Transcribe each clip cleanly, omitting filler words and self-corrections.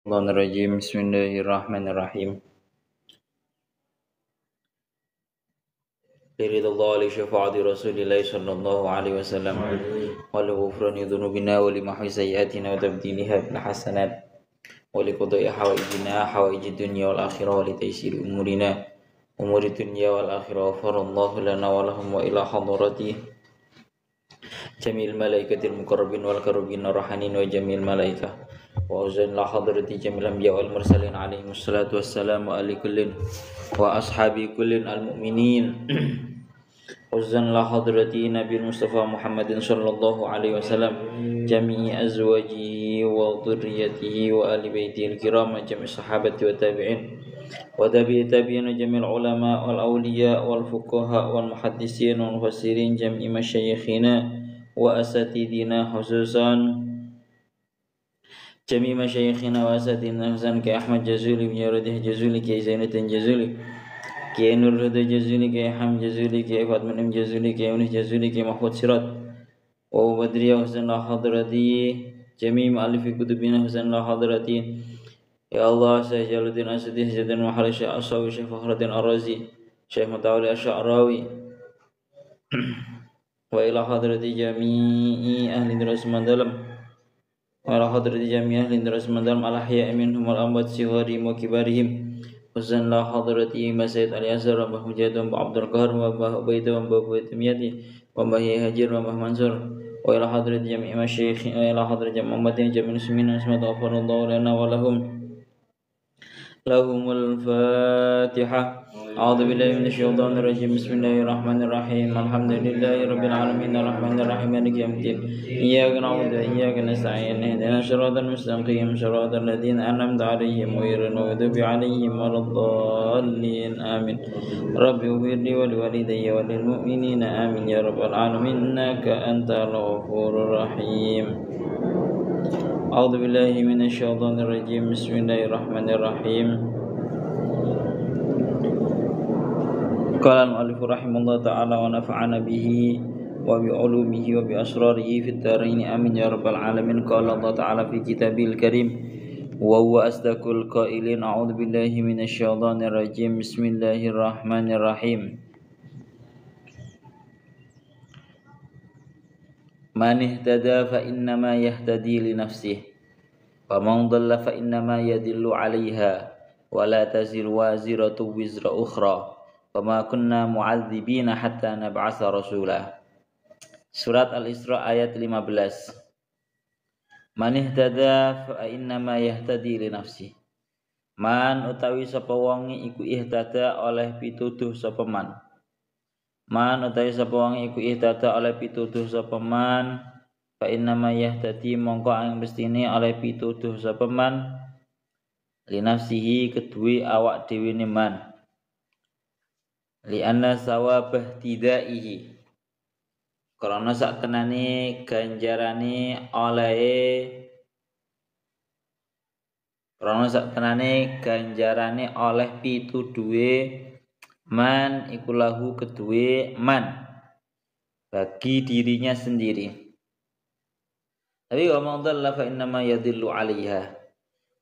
Bismillahirrahmanirrahim. Bismillahirrahmanirrahim. Liridallah li syafaati Rasulillah sallallahu alaihi wasallam wa li ghufrani dhunubina wa li mahwi sayyiatina wa tabdiliha bil hasanat wa li qada'i hawaijid dunya wal akhirah wa li taysiri umuri dunya wal akhirah. Farallahu lana wa lahum wa ila hadarati jamil malaikatil muqarrabin wal karubin rahanin wa jamil malaikah wa uzan la hadrati jamil anbiya wal mursalin alaihi wassalatu wassalamu ala kullin wa ashabi kullin al mu'minin uzan la hadrati nabi mustafa muhammadin sallallahu alaihi wasallam jami'i azwajihi wa dhurriyyatihi wa ali baitihi al kiram jami' sahabati wa tabi'in wa tabi'in jamil ulama wal awliya wal fuqaha wal muhaddisin wal mufassirin jami'i masyayikhina wa asatidina khususan jami' masyayikhina wa asatidina khususan Ki Ahmad Jazuli bin Yaradih Jazuli Ki Zainuddin Jazuli Ki Nur Huda Jazuli Ki Ham Jazuli Ki Fatman Jazuli Ki Unis Jazuli Ki Mahfud Sirat wa Badriyah Husain la hadrati jami' ma'alifi kutubina Husain la hadrati. Ya Allah, Syekh Jaluddin Asadi Hajadan Mahal Syekh Asawi Syekh Fakhruddin Ar-Razi Syekh Mutawali Asy'arawi wa ila hadrati jami'i ahli Darus Mandalam wa ila hadrati jami'i ahli Darus Mandalam al-ahya'i minhum wal amwat sigharihim wa kibarihim Husain la hadrati Mbah Said Ali Azhar wa Mbah Mujahid wa Mbah Abdul Qahar wa Mbah Ubaidah wa Mbah Buaitimiyati wa Mbah Hajir wa Mbah Mansur wa ila hadrati jami'i masyayikh wa ila hadrati jami'i ummatin jami'i muslimin asmatu ghafarallahu lana wa lahumul Fatihah. A'udzu billahi minasy syaithanir rajim. Bismillahirrahmanirrahim. Alhamdulillahi rabbil alamin arrahmanir rahim maliki yaumiddin. Iyyaka na'budu wa iyyaka nasta'in. Ihdinas siratal mustaqim siratal ladzina an'amta 'alaihim ghairil maghdubi 'alaihim waladdallin. Amin. Rabbi ighfirli wa liwalidayya wa lil mu'minina amin ya rabbal alamin innaka antal ghafurur rahim. A'udzu billahi minasy syaithanir rajim. Bismillahirrahmanirrahim. Qala al-mu'allif rahimahullah ta'ala wa nafa'ana bihi wa bi 'ulumihi wa bi asrarihi fid dharain amin ya rabbal alamin. Qala Allah ta'ala fi kitabil karim wa huwa asdaqul qailin. A'udzu billahi minasy syaithanir rajim. Bismillahirrahmanirrahim. Man ihtada fa innama yahtadi li nafsihi wa man dhalla fa innama yadillu 'alaiha wa la taziru waziratu wizra ukhra wa ma kunna mu'adzibina hatta nab'atsa rasula. Surat Al-Isra ayat 15. Man ihtada fa innama yahtadi li nafsihi. Man utawi sapa wong iku ihtada oleh pituduh sapa man. Man utawi sapa wong iku ihtada oleh pituduh sapa man fa innama yahtadi mongko ang mestine oleh pituduh sapa man li nafsihi kedue awak dhewe ne man li anna sawabah tidaihi karena sak tenane ganjarane oleh pituduhe man iku lahu kedue man bagi dirinya sendiri. Tapi wa man dhalla fa innama yadillu 'alaiha.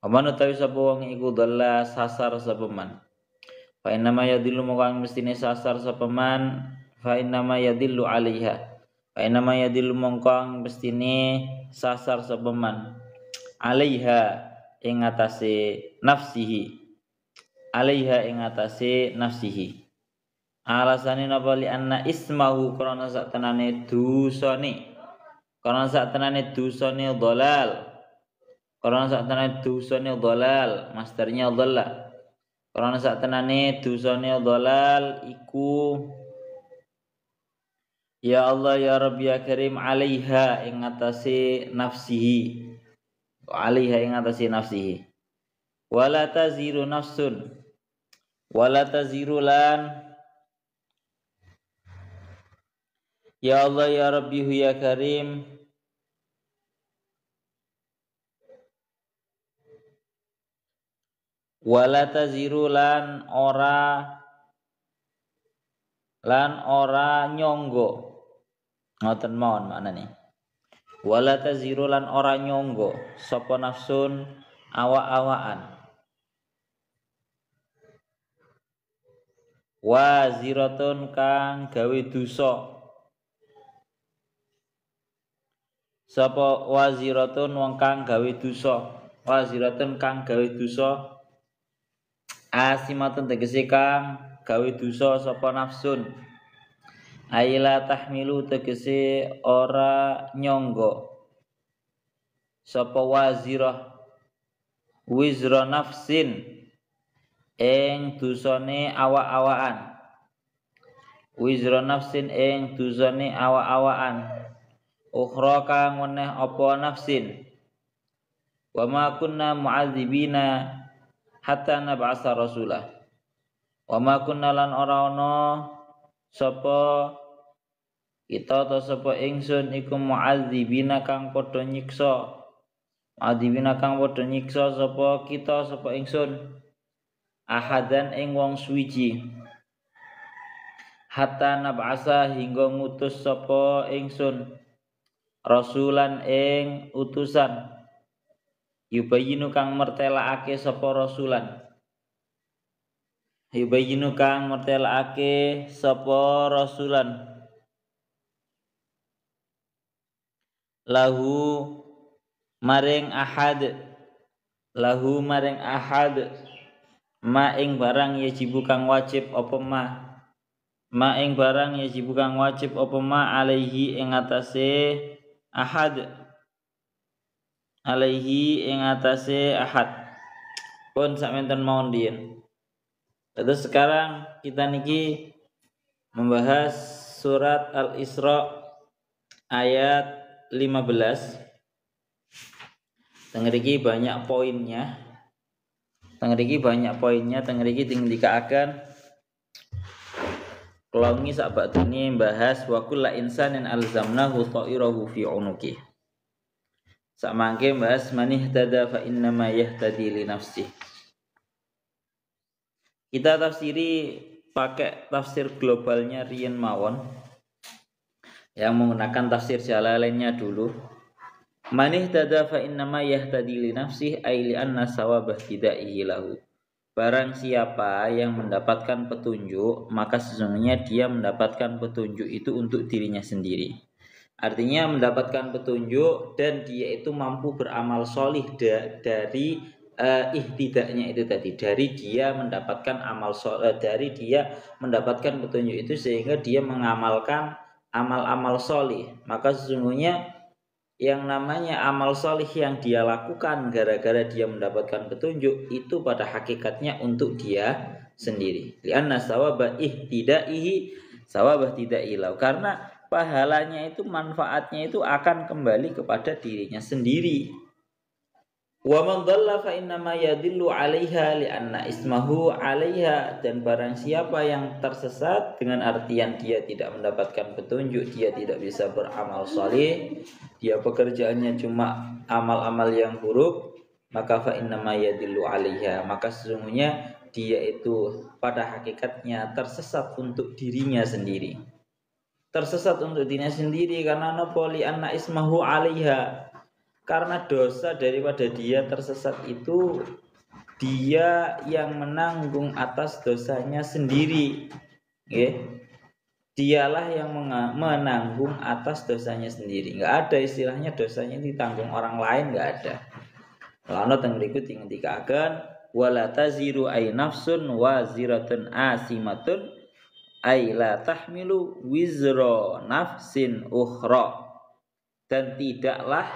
Wa man utawi sapa wong iku dhalla sasar sapa man. Fa innama yadillu mongko mestine sasar sapa man fa innama yadillu 'alaiha. Fa innama yadillu mongko mestine sasar sapa man 'alaiha ing atase nafsihi. 'Alaiha ing atase nafsihi. Alasane napa li anna ismahu karena sak tenane dosane. Karena sak tenane dosane dhalal. Karena sak tenane dosane dhalal, masternya dhalla. Karena sak tenane dosane dhalal iku ya Allah ya Rabbi ya Karim 'alaiha ing atase nafsihi. 'Alaiha ing atase nafsihi. Wala taziru nafsun. Wala taziru lan ya Allah ya Rabbi ya Karim wala taziru lan ora nyonggo ngoten mawon maknane wala taziru lan ora nyonggo sapa nafsun awak-awakan. Waziratun kang gawe dosa. Sapa waziratun wong kang gawe dosa. Waziratun kang gawe dosa. Asimatun tegese kang gawe dosa sapa nafsun. Aila tahmilu tegese ora nyangga sapa wazirah wizra nafsin ing dosane awak-awakan. Wizra nafsin ing dosane awak-awakan. Ukhra kang weneh apa nafsin. Wa ma kunna mu'adzibina hatta nab'atsa rasulah. Wa ma kunna lan ora ana sapa kita atau sapa ingsun iku mu'adzibina kang padha nyiksa. Mu'adzibina kang padha nyiksa sapa kita sapa ingsun ahadan ing wong suwiji. Hatta nab'asa hingga ngutus sapa ingsun rasulan ing utusan. Yubayinu kang mertelakake sapa rasulan. Yubayinu kang mertelakake sapa rasulan. Lahu maring ahad. Lahu maring ahad. Ma ing barang yajibu kang wajib apa ma. Ma ing barang yajibu kang wajib apa ma alaihi ing atase ahad. Alaihi ing atase ahad. Pun sakmenten mawon diyen. Terus sekarang kita niki membahas surat Al-Isra ayat 15. Tengriki banyak poinnya. Tengriki dikaaken kelongi sakbatene bahas wa kullu insanin alzamnahu ta'irahu fi unuki. Samangke bahas manih tada fa inna ma yahtadi li nafsi. Kita tafsiri pakai tafsir globalnya riyen mawon yang menggunakan tafsir Jalalainnya dulu. Manih tada fa inna ma yahtadi li nafsi ay li anna sawabah hidayhi lahu. Barang siapa yang mendapatkan petunjuk, maka sesungguhnya dia mendapatkan petunjuk itu untuk dirinya sendiri. Artinya mendapatkan petunjuk dan dia itu mampu beramal solih dari ihtidaknya itu tadi. Dari dia mendapatkan amal solih, dari dia mendapatkan petunjuk itu sehingga dia mengamalkan amal-amal solih. Maka sesungguhnya yang namanya amal solih yang dia lakukan gara-gara dia mendapatkan petunjuk itu pada hakikatnya untuk dia sendiri. Lianna sawabah ihtidaihi sawabah tidailau. Karena pahalanya itu, manfaatnya itu akan kembali kepada dirinya sendiri. Wa man dhalla fa inna ma yadillu 'alaiha li'anna ismahu 'alaiha. Dan barang siapa yang tersesat dengan artian dia tidak mendapatkan petunjuk, dia tidak bisa beramal saleh, dia pekerjaannya cuma amal-amal yang buruk, maka fa inna ma yadillu 'alaiha, maka sesungguhnya dia itu pada hakikatnya tersesat untuk dirinya sendiri. Tersesat untuk dirinya sendiri karena nopoli anna ismahu 'alaiha. Karena dosa daripada dia tersesat itu dia yang menanggung atas dosanya sendiri. Dialah yang menanggung atas dosanya sendiri. Enggak ada istilahnya dosanya ditanggung orang lain, enggak ada. Lalu teng berikut ngendikaken wala taziru ay nafsun waziratun asimatun ay la tahmilu wizra nafsin ukhra. Dan tidaklah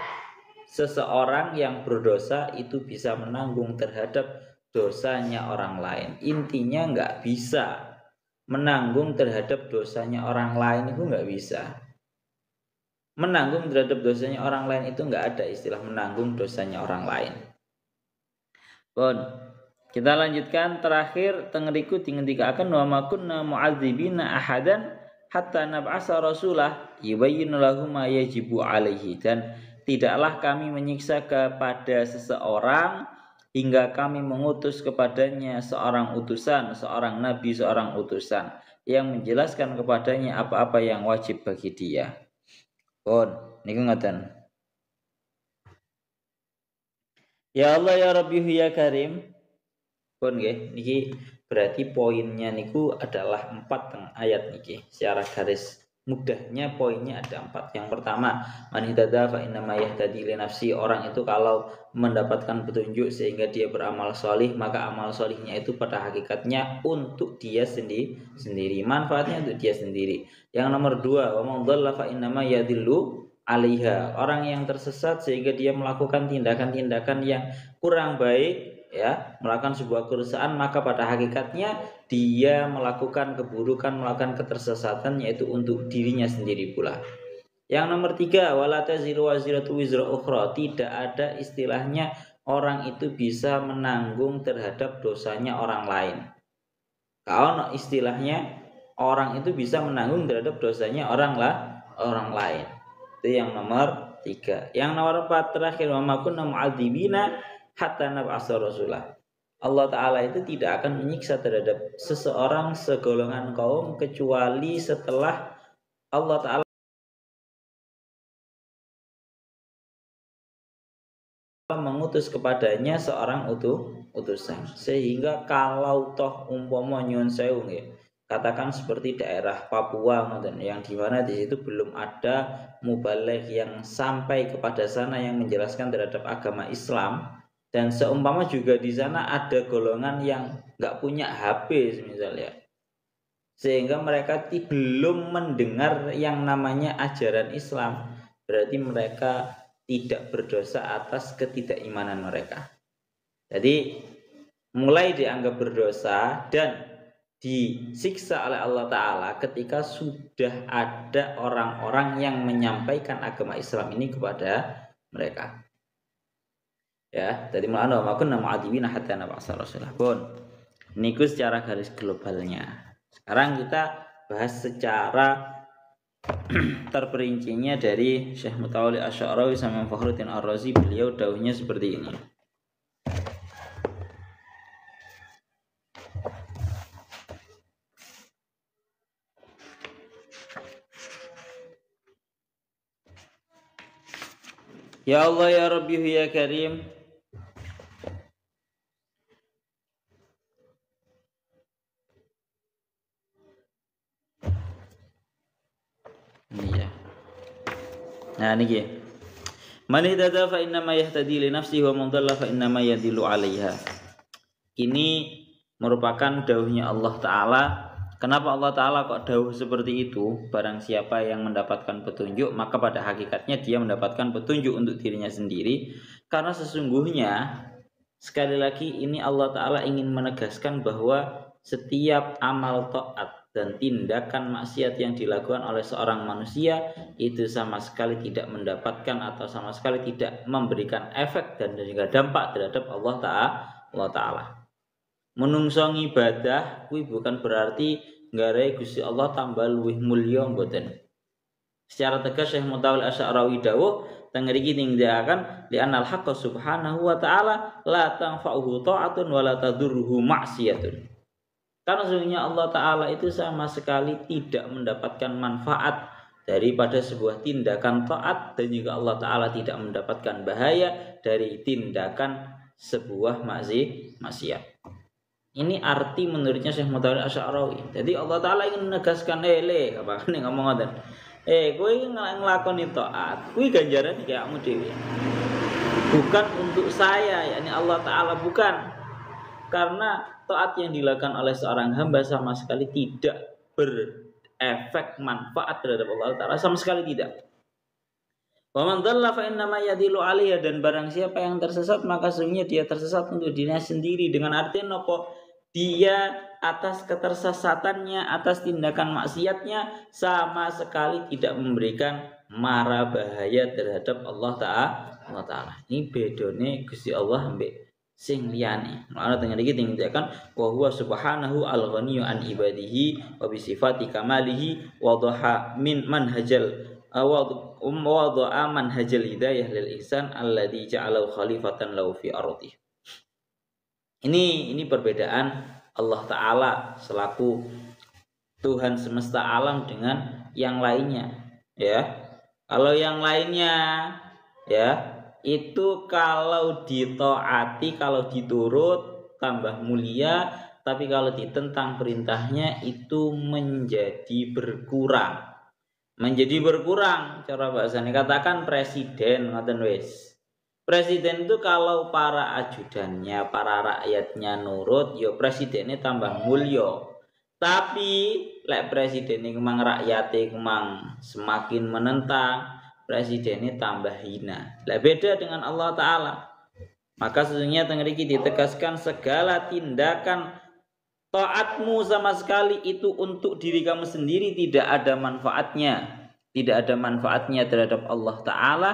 seseorang yang berdosa itu bisa menanggung terhadap dosanya orang lain. Intinya enggak bisa menanggung terhadap dosanya orang lain, itu enggak bisa. Menanggung terhadap dosanya orang lain itu enggak ada istilah menanggung dosanya orang lain. Bon, kita lanjutkan terakhir tengeriku dingendikaken wa ma kunna mu'adzibina ahadan hatta nab'asa rasulah yubayyinu lahum ma yajibu alaihi. Dan tidaklah kami menyiksa kepada seseorang hingga kami mengutus kepadanya seorang utusan, seorang nabi, seorang utusan yang menjelaskan kepadanya apa-apa yang wajib bagi dia. Bon, niku ngoten. Ya Allah ya Rabbi ya Karim. Pun nggih niki berarti poinnya niku adalah 4 teng ayat niki. Secara garis mudahnya poinnya ada 4. Yang pertama, man ihtada fa innama yahtadi li nafsi. Orang itu kalau mendapatkan petunjuk sehingga dia beramal solih, maka amal solihnya itu pada hakikatnya untuk dia sendiri, manfaatnya untuk dia sendiri. Yang nomor 2, wa man dhalla fa innama yadillu alaiha. Orang yang tersesat sehingga dia melakukan tindakan-tindakan yang kurang baik, ya, melakukan sebuah kerusakan, maka pada hakikatnya dia melakukan keburukan, melakukan ketersesatan, yaitu untuk dirinya sendiri pula. Yang nomor 3, wala taziru waziratu wizra ukhra. Tidak ada istilahnya orang itu bisa menanggung terhadap dosanya orang lain. Kalau istilahnya orang itu bisa menanggung terhadap dosanya orang lain. Itu yang nomor 3. Yang nomor 4 terakhir, wa ma kunna mu'adzibina hatta nab'atsa rasulah. Allah Ta'ala itu tidak akan menyiksa terhadap seseorang segolongan kaum kecuali setelah Allah Ta'ala mengutus kepadanya seorang utusan. Sehingga kalau toh umpama nyuwun sewu nggih, katakan seperti daerah Papua yang dimana di situ belum ada mubaligh yang sampai kepada sana yang menjelaskan terhadap agama Islam, dan seumpama juga di sana ada golongan yang nggak punya HP misalnya, sehingga mereka belum mendengar yang namanya ajaran Islam, berarti mereka tidak berdosa atas ketidakimanan mereka. Jadi mulai dianggap berdosa dan disiksa oleh Allah Ta'ala ketika sudah ada orang-orang yang menyampaikan agama Islam ini kepada mereka. Ya, tadi mulanya makun nama adibina hatta nab'atsa rasulah. Pun niku secara garis globalnya. Sekarang kita bahas secara terperincinya dari Syekh Mutawalli Asy'arawi sama Fakhruddin Ar-Razi. Beliau dawuhnya seperti ini. Ya Allah ya Rabbi ya Karim. Iya. Nah niki. Man ihtada fa innama yahtadi li nafsihi wa man dhalla fa innama yadillu 'alaiha. Ini merupakan dawuhnya Allah Ta'ala. Kenapa Allah Ta'ala kok dawuh seperti itu? Barang siapa yang mendapatkan petunjuk, maka pada hakikatnya dia mendapatkan petunjuk untuk dirinya sendiri. Karena sesungguhnya, sekali lagi ini Allah Ta'ala ingin menegaskan bahwa setiap amal taat dan tindakan maksiat yang dilakukan oleh seorang manusia itu sama sekali tidak mendapatkan atau sama sekali tidak memberikan efek dan juga dampak terhadap Allah Ta'ala. Menungsong ibadah kuwi bukan berarti nggarai Gusti Allah tambah luwih mulya mboten. Secara tegas Syekh Mutawalli Asy'arawi dawuh teng mriki nindakaken li anal haqq subhanahu wa ta'ala la tanfa'uhu ta'atun wa la tadurruhu ma'siyatun. Karena sesungguhnya Allah Ta'ala itu sama sekali tidak mendapatkan manfaat daripada sebuah tindakan taat, dan juga Allah Ta'ala tidak mendapatkan bahaya dari tindakan sebuah maksiat. Ini arti menurutnya Syekh Mutawalli Asy'arawi. Jadi Allah Ta'ala ingin menegaskan apa kan ngomong ngoten. Kowe iki nglakoni taat, kuwi ganjaran iki awakmu dhewe. Bukan untuk saya, yakni Allah Ta'ala, bukan. Karena taat yang dilakukan oleh seorang hamba sama sekali tidak berefek manfaat terhadap Allah Ta'ala, sama sekali tidak. Wa man dhalla fa innama yadillu 'alaiha. Dan barang siapa yang tersesat, maka sesungguhnya dia tersesat untuk dirinya sendiri. Dengan artian apa? Dia atas ketersesatannya, atas tindakan maksiatnya sama sekali tidak memberikan mara bahaya terhadap Allah Ta'ala. Ini bedone Gusti Allah ambek sing liyane. Mula teng iki dingetaken wa huwa subhanahu al-ghaniyyu an ibadihi wa bi sifati kamalihi wa dhaha min manhajal wa manhajal hidayah lil ihsan alladzi ja'alahu khalifatan lahu fi ardihi. Ini perbedaan Allah Ta'ala selaku Tuhan semesta alam dengan yang lainnya, ya. Kalau yang lainnya, ya, itu kalau ditaati, kalau diturut tambah mulia, tapi kalau ditentang perintahnya itu menjadi berkurang. Menjadi berkurang cara bahasanya. Katakan presiden ngoten wis. Presiden itu kalau para ajudannya, para rakyatnya nurut, ya presidennya tambah mulya. Tapi lek presiden ini kemang rakyatnya kemang semakin menentang, presidennya tambah hina. Lek beda dengan Allah Ta'ala. Maka sesungguhnya tengriki ditegaskan segala tindakan taatmu sama sekali itu untuk diri kamu sendiri tidak ada manfaatnya. Tidak ada manfaatnya terhadap Allah Ta'ala.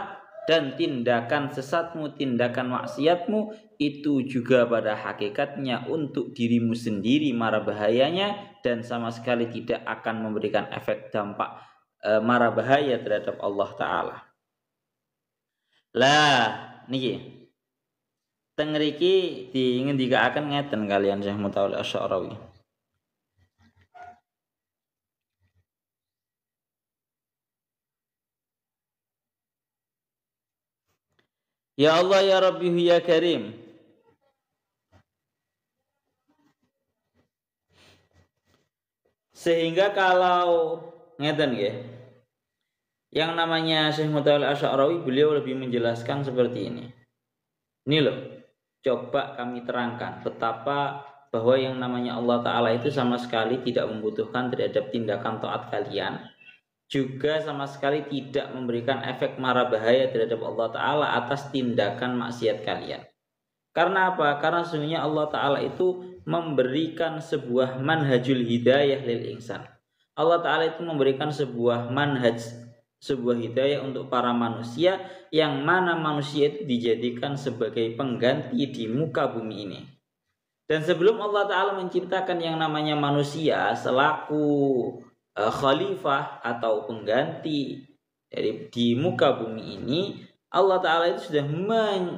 Dan tindakan sesatmu, tindakan maksiatmu itu juga pada hakikatnya untuk dirimu sendiri mara bahayanya. Dan sama sekali tidak akan memberikan efek dampak mara bahaya terhadap Allah Ta'ala. Lah niki tengriki diingin dikaaken ngeten kalian Syekh Mutawalli Asy'arawi. Ya Allah ya Rabbi ya Karim. Sehingga kalau ngeten nggih. Yang namanya Syekh Mutawalli Asy'arawi beliau lebih menjelaskan seperti ini. Ini loh, coba kami terangkan betapa bahwa yang namanya Allah Ta'ala itu sama sekali tidak membutuhkan terhadap tindakan taat kalian. Juga sama sekali tidak memberikan efek mara bahaya terhadap Allah Ta'ala atas tindakan maksiat kalian. Karena apa? Karena sesungguhnya Allah Ta'ala itu memberikan sebuah manhajul hidayah lil insan. Allah Ta'ala itu memberikan sebuah manhaj, sebuah hidayah untuk para manusia, yang mana manusia itu dijadikan sebagai pengganti di muka bumi ini. Dan sebelum Allah Ta'ala menciptakan yang namanya manusia selaku khalifah atau pengganti di muka bumi ini, Allah Ta'ala itu sudah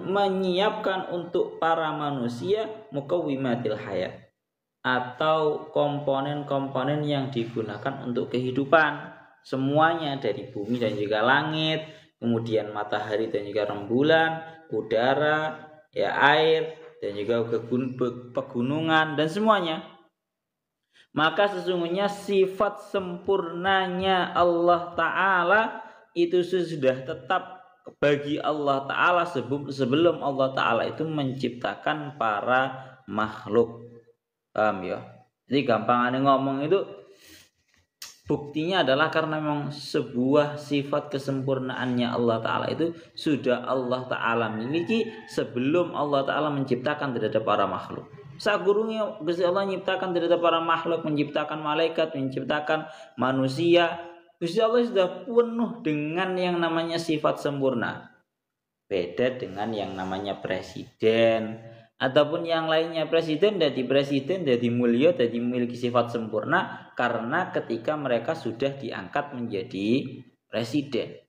menyiapkan untuk para manusia muqawwimatil hayat, atau komponen-komponen yang digunakan untuk kehidupan semuanya, dari bumi dan juga langit, kemudian matahari dan juga rembulan, udara, ya air, dan juga pegunungan dan semuanya. Maka sesungguhnya sifat sempurnanya Allah Ta'ala itu sudah tetap bagi Allah Ta'ala sebelum Allah Ta'ala itu menciptakan para makhluk. Paham ya? Jadi gampangannya ngomong itu buktinya adalah karena memang sebuah sifat kesempurnaannya Allah Ta'ala itu sudah Allah Ta'ala miliki sebelum Allah Ta'ala menciptakan terhadap para makhluk. Sagurungnya Gusti Allah menciptakan terhadap para makhluk, menciptakan malaikat, menciptakan manusia, Gusti Allah sudah penuh dengan yang namanya sifat sempurna. Beda dengan yang namanya presiden ataupun yang lainnya. Presiden jadi mulia, jadi memiliki sifat sempurna karena ketika mereka sudah diangkat menjadi presiden.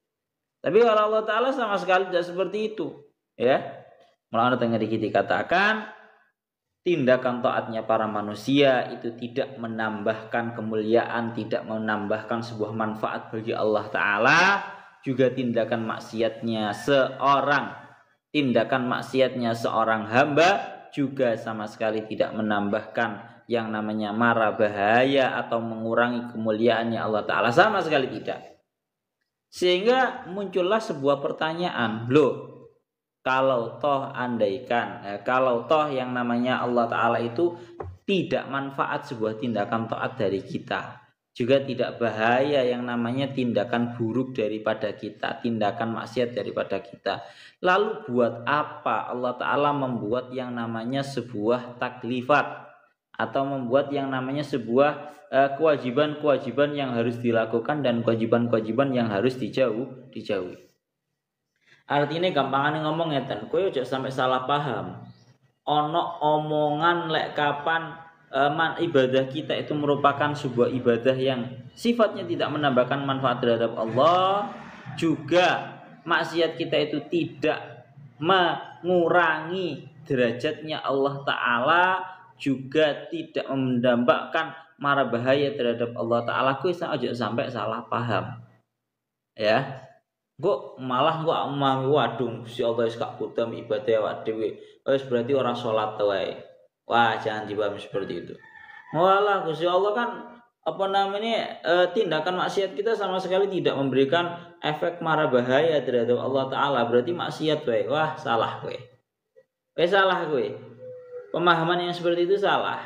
Tapi kalau Allah Ta'ala sama sekali tidak seperti itu, ya. Mulanya tengah dikatakan tindakan taatnya para manusia itu tidak menambahkan kemuliaan, tidak menambahkan sebuah manfaat bagi Allah Ta'ala. Juga tindakan maksiatnya seorang hamba juga sama sekali tidak menambahkan yang namanya mara bahaya atau mengurangi kemuliaannya Allah Ta'ala, sama sekali tidak. Sehingga muncullah sebuah pertanyaan, loh, kalau toh yang namanya Allah Ta'ala itu tidak manfaat sebuah tindakan taat dari kita, juga tidak bahaya yang namanya tindakan buruk daripada kita, tindakan maksiat daripada kita, lalu buat apa Allah Ta'ala membuat yang namanya sebuah taklifat atau membuat yang namanya sebuah kewajiban-kewajiban yang harus dilakukan dan kewajiban-kewajiban yang harus dijauhi. Artinya gampangannya ngomong ngeten, kowe aja sampai salah paham. Ono omongan lek kapan ibadah kita itu merupakan sebuah ibadah yang sifatnya tidak menambahkan manfaat terhadap Allah, juga maksiat kita itu tidak mengurangi derajatnya Allah Ta'ala, juga tidak mendambakan mara bahaya terhadap Allah Ta'ala. Kowe aja sampai salah paham, ya. Kok malah kok memahami waduh Gusti Allah wis gak kudam ibadah awak dhewe. Wis berarti ora salat wae. Wah, jangan dipahami seperti itu. Walah Gusti Allah kan apa namanya tindakan maksiat kita sama sekali tidak memberikan efek mara bahaya terhadap Allah Ta'ala. Berarti maksiat wae. Wah, salah kowe. Salah kowe. Pemahaman yang seperti itu salah.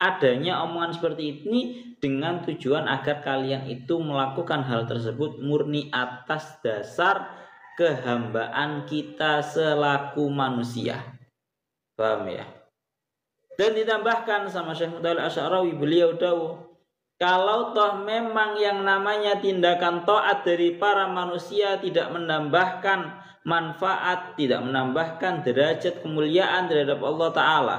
Adanya omongan seperti ini dengan tujuan agar kalian itu melakukan hal tersebut murni atas dasar kehambaan kita selaku manusia. Paham ya? Dan ditambahkan sama Syekh Mutawalli Asy'arawi, beliau dawuh, kalau toh memang yang namanya tindakan taat dari para manusia tidak menambahkan manfaat, tidak menambahkan derajat kemuliaan terhadap Allah Ta'ala,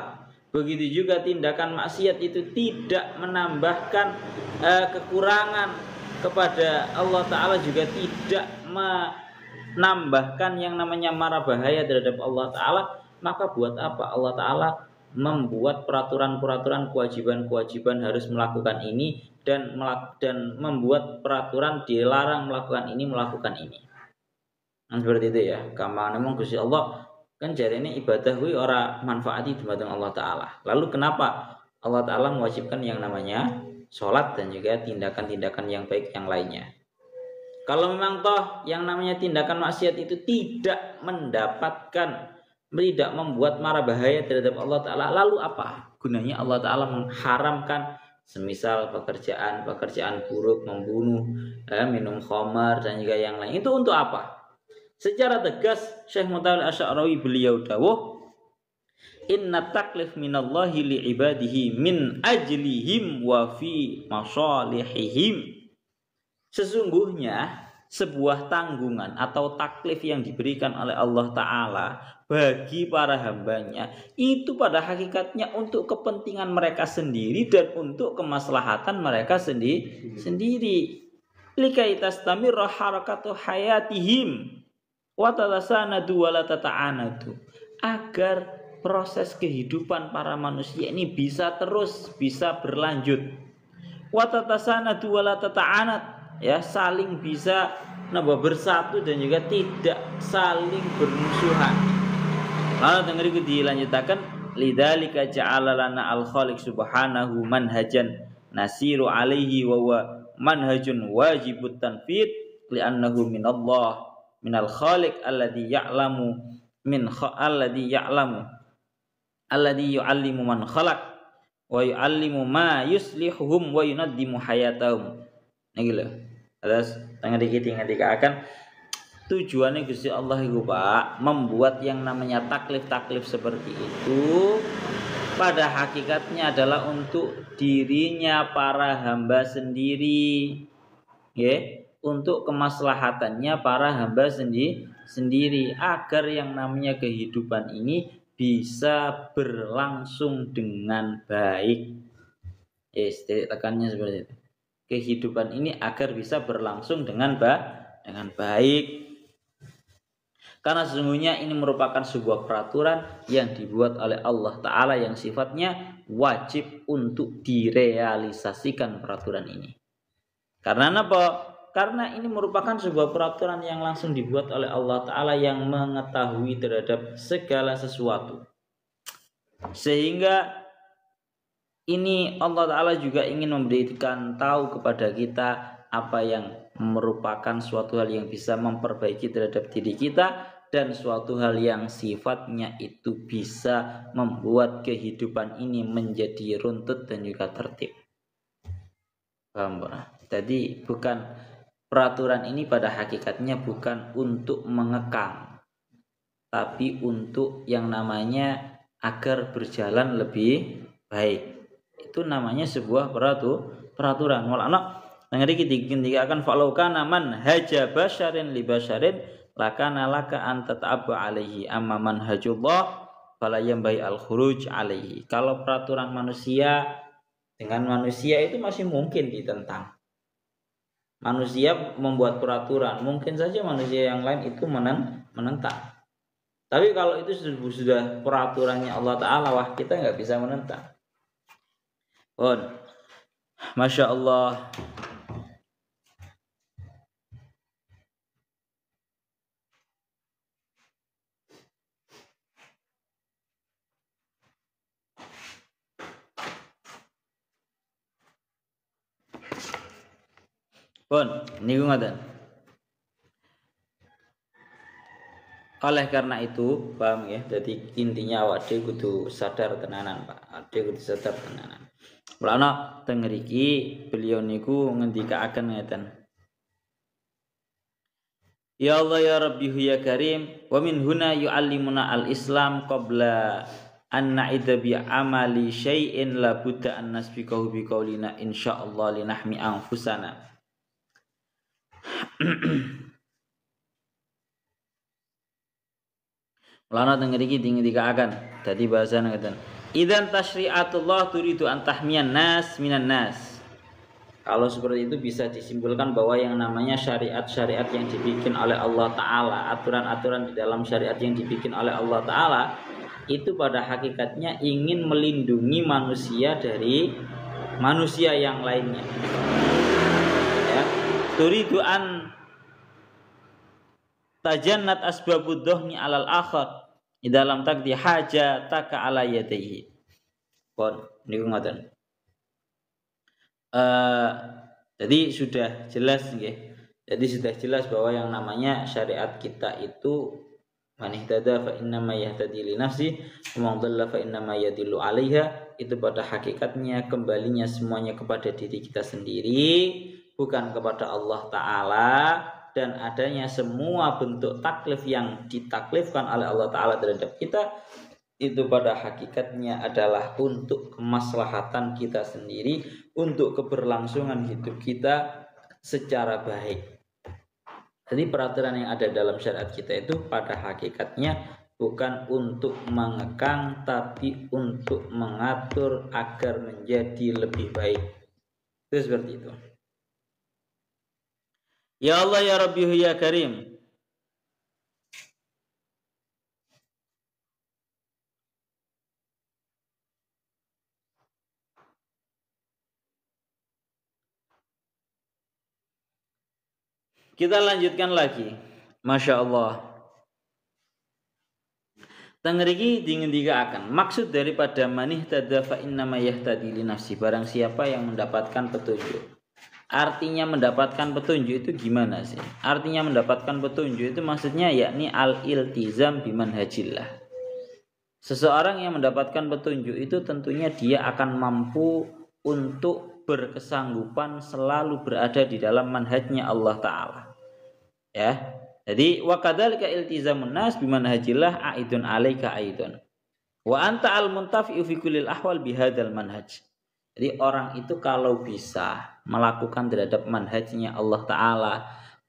begitu juga tindakan maksiat itu tidak menambahkan kekurangan kepada Allah Ta'ala, juga tidak menambahkan yang namanya mara bahaya terhadap Allah Ta'ala, maka buat apa Allah Ta'ala membuat peraturan-peraturan, kewajiban-kewajiban harus melakukan ini dan membuat peraturan dilarang melakukan ini, melakukan ini. Nah, seperti itu ya. Gampang memang Gusti Allah kan jarene ibadah kuwi ora manfaati dumateng Allah Ta'ala. Lalu kenapa Allah Ta'ala mewajibkan yang namanya sholat dan juga tindakan-tindakan yang baik yang lainnya? Kalau memang toh yang namanya tindakan maksiat itu tidak membuat mara bahaya terhadap Allah Ta'ala, lalu apa gunanya Allah Ta'ala mengharamkan semisal pekerjaan buruk, membunuh, minum khamar dan juga yang lain? Itu untuk apa? Secara tegas Syekh Mutawalli Asy'arawi beliau dawuh, inna taklif minallahi li'ibadihi min ajlihim wa fi masalihihim. Sesungguhnya sebuah tanggungan atau taklif yang diberikan oleh Allah Ta'ala bagi para hambanya itu pada hakikatnya untuk kepentingan mereka sendiri dan untuk kemaslahatan mereka sendiri. Likai tastamirra harakatu hayatihim wa tatasanadu wa la tata'anadu, agar proses kehidupan para manusia ini bisa terus, bisa berlanjut. Wa tatasanadu wa la tata'anad, ya, saling bisa bersatu dan juga tidak saling bermusuhan. Lalu tengeri dilanjutkan, lidzalika ja'ala lana al-khaliq subhanahu manhajan nasiru alaihi wa huwa manhajun wajibut tanfid li'annahu minallah minal khaliq alladhi ya'lamu alladhi yu'allimu man khalaq wa yu'allimu ma yuslihuhum wa yunaddimu hayatahum. Niki lho. Terus tengah dikit akan tujuannya Gusti Allah itu Pak membuat yang namanya taklif seperti itu pada hakikatnya adalah untuk dirinya para hamba sendiri, ya, untuk kemaslahatannya para hamba sendiri agar yang namanya kehidupan ini bisa berlangsung dengan baik. Tekannya seperti itu. Kehidupan ini agar bisa berlangsung dengan baik. Karena sesungguhnya ini merupakan sebuah peraturan yang dibuat oleh Allah Ta'ala yang sifatnya wajib untuk direalisasikan peraturan ini. Karena apa? Karena ini merupakan sebuah peraturan yang langsung dibuat oleh Allah Ta'ala yang mengetahui terhadap segala sesuatu. Sehingga ini Allah Ta'ala juga ingin memberikan tahu kepada kita apa yang merupakan suatu hal yang bisa memperbaiki terhadap diri kita dan suatu hal yang sifatnya itu bisa membuat kehidupan ini menjadi runtut dan juga tertib. Paham? Jadi bukan peraturan ini pada hakikatnya bukan untuk mengekang, tapi untuk yang namanya agar berjalan lebih baik. Itu namanya sebuah peraturan. Walana ngeri ketika akan falaukan man haja basyarin li basyarin lakana laka an tata'abba alaihi amma manhajullah fala yambai al khuruj alaihi. Kalau peraturan manusia dengan manusia itu masih mungkin ditentang. Manusia membuat peraturan, mungkin saja manusia yang lain itu menentang. Tapi kalau itu sudah peraturannya Allah Ta'ala, wah kita nggak bisa menentang. Masya Allah. Pun niku ngoten. Oleh karena itu, paham ya? Jadi intinya awak dhewe kudu sadar tenanan, Pak. Awak dhewe kudu sadar tenanan. Mulane teng mriki beliau niku ngendikaaken ngeten. Ya Allah ya Rabbi ya Karim, wa min huna yu'allimuna al-Islam qabla an na'idha bi amali syai'in la budda an nasbiqahu bi qaulina insyaallah linahmi anfusana. Mulane teng mriki dingendikaaken dadi bahasane ngeten. Idzan tasyri'atullah turidu an tahmiyan nas minan nas. Kalau seperti itu bisa disimpulkan bahwa yang namanya syariat-syariat yang dibikin oleh Allah Ta'ala, aturan-aturan di dalam syariat yang dibikin oleh Allah Ta'ala, itu pada hakikatnya ingin melindungi manusia dari manusia yang lainnya. Ya. Turidu an tajannat asbabud dhuhni alal akhar di dalam takdi hajataka ala yadayhi. Pon niku ngoten. Jadi sudah jelas nggih. Jadi sudah jelas bahwa yang namanya syariat kita itu man ihtada fa innama yahtadi li nafsi wa man dhalla fa innama yadillu 'alaiha, itu pada hakikatnya kembalinya semuanya kepada diri kita sendiri, bukan kepada Allah Ta'ala, dan adanya semua bentuk taklif yang ditaklifkan oleh Allah Ta'ala terhadap kita itu pada hakikatnya adalah untuk kemaslahatan kita sendiri, untuk keberlangsungan hidup kita secara baik. Jadi peraturan yang ada dalam syariat kita itu pada hakikatnya bukan untuk mengekang, tapi untuk mengatur agar menjadi lebih baik. Itu seperti itu. Ya Allah ya Rabbi ya Karim. Kita lanjutkan lagi. Masya Allah. Tengeriki dingendikaaken. Maksud daripada manih tada fa innama yahtadi li nafsi. Barang siapa yang mendapatkan petunjuk. Artinya mendapatkan petunjuk itu gimana sih? Artinya mendapatkan petunjuk itu maksudnya yakni al-iltizam bimanhajillah. Seseorang yang mendapatkan petunjuk itu tentunya dia akan mampu untuk berkesanggupan selalu berada di dalam manhajnya Allah Ta'ala. Ya, jadi wa kadzalika iltizamun nas bimanhajillah aidun alaika aidun. Wa anta al-muntafi'u fi kullil ahwal bihadzal manhaj. Jadi orang itu kalau bisa melakukan terhadap manhajnya Allah Ta'ala,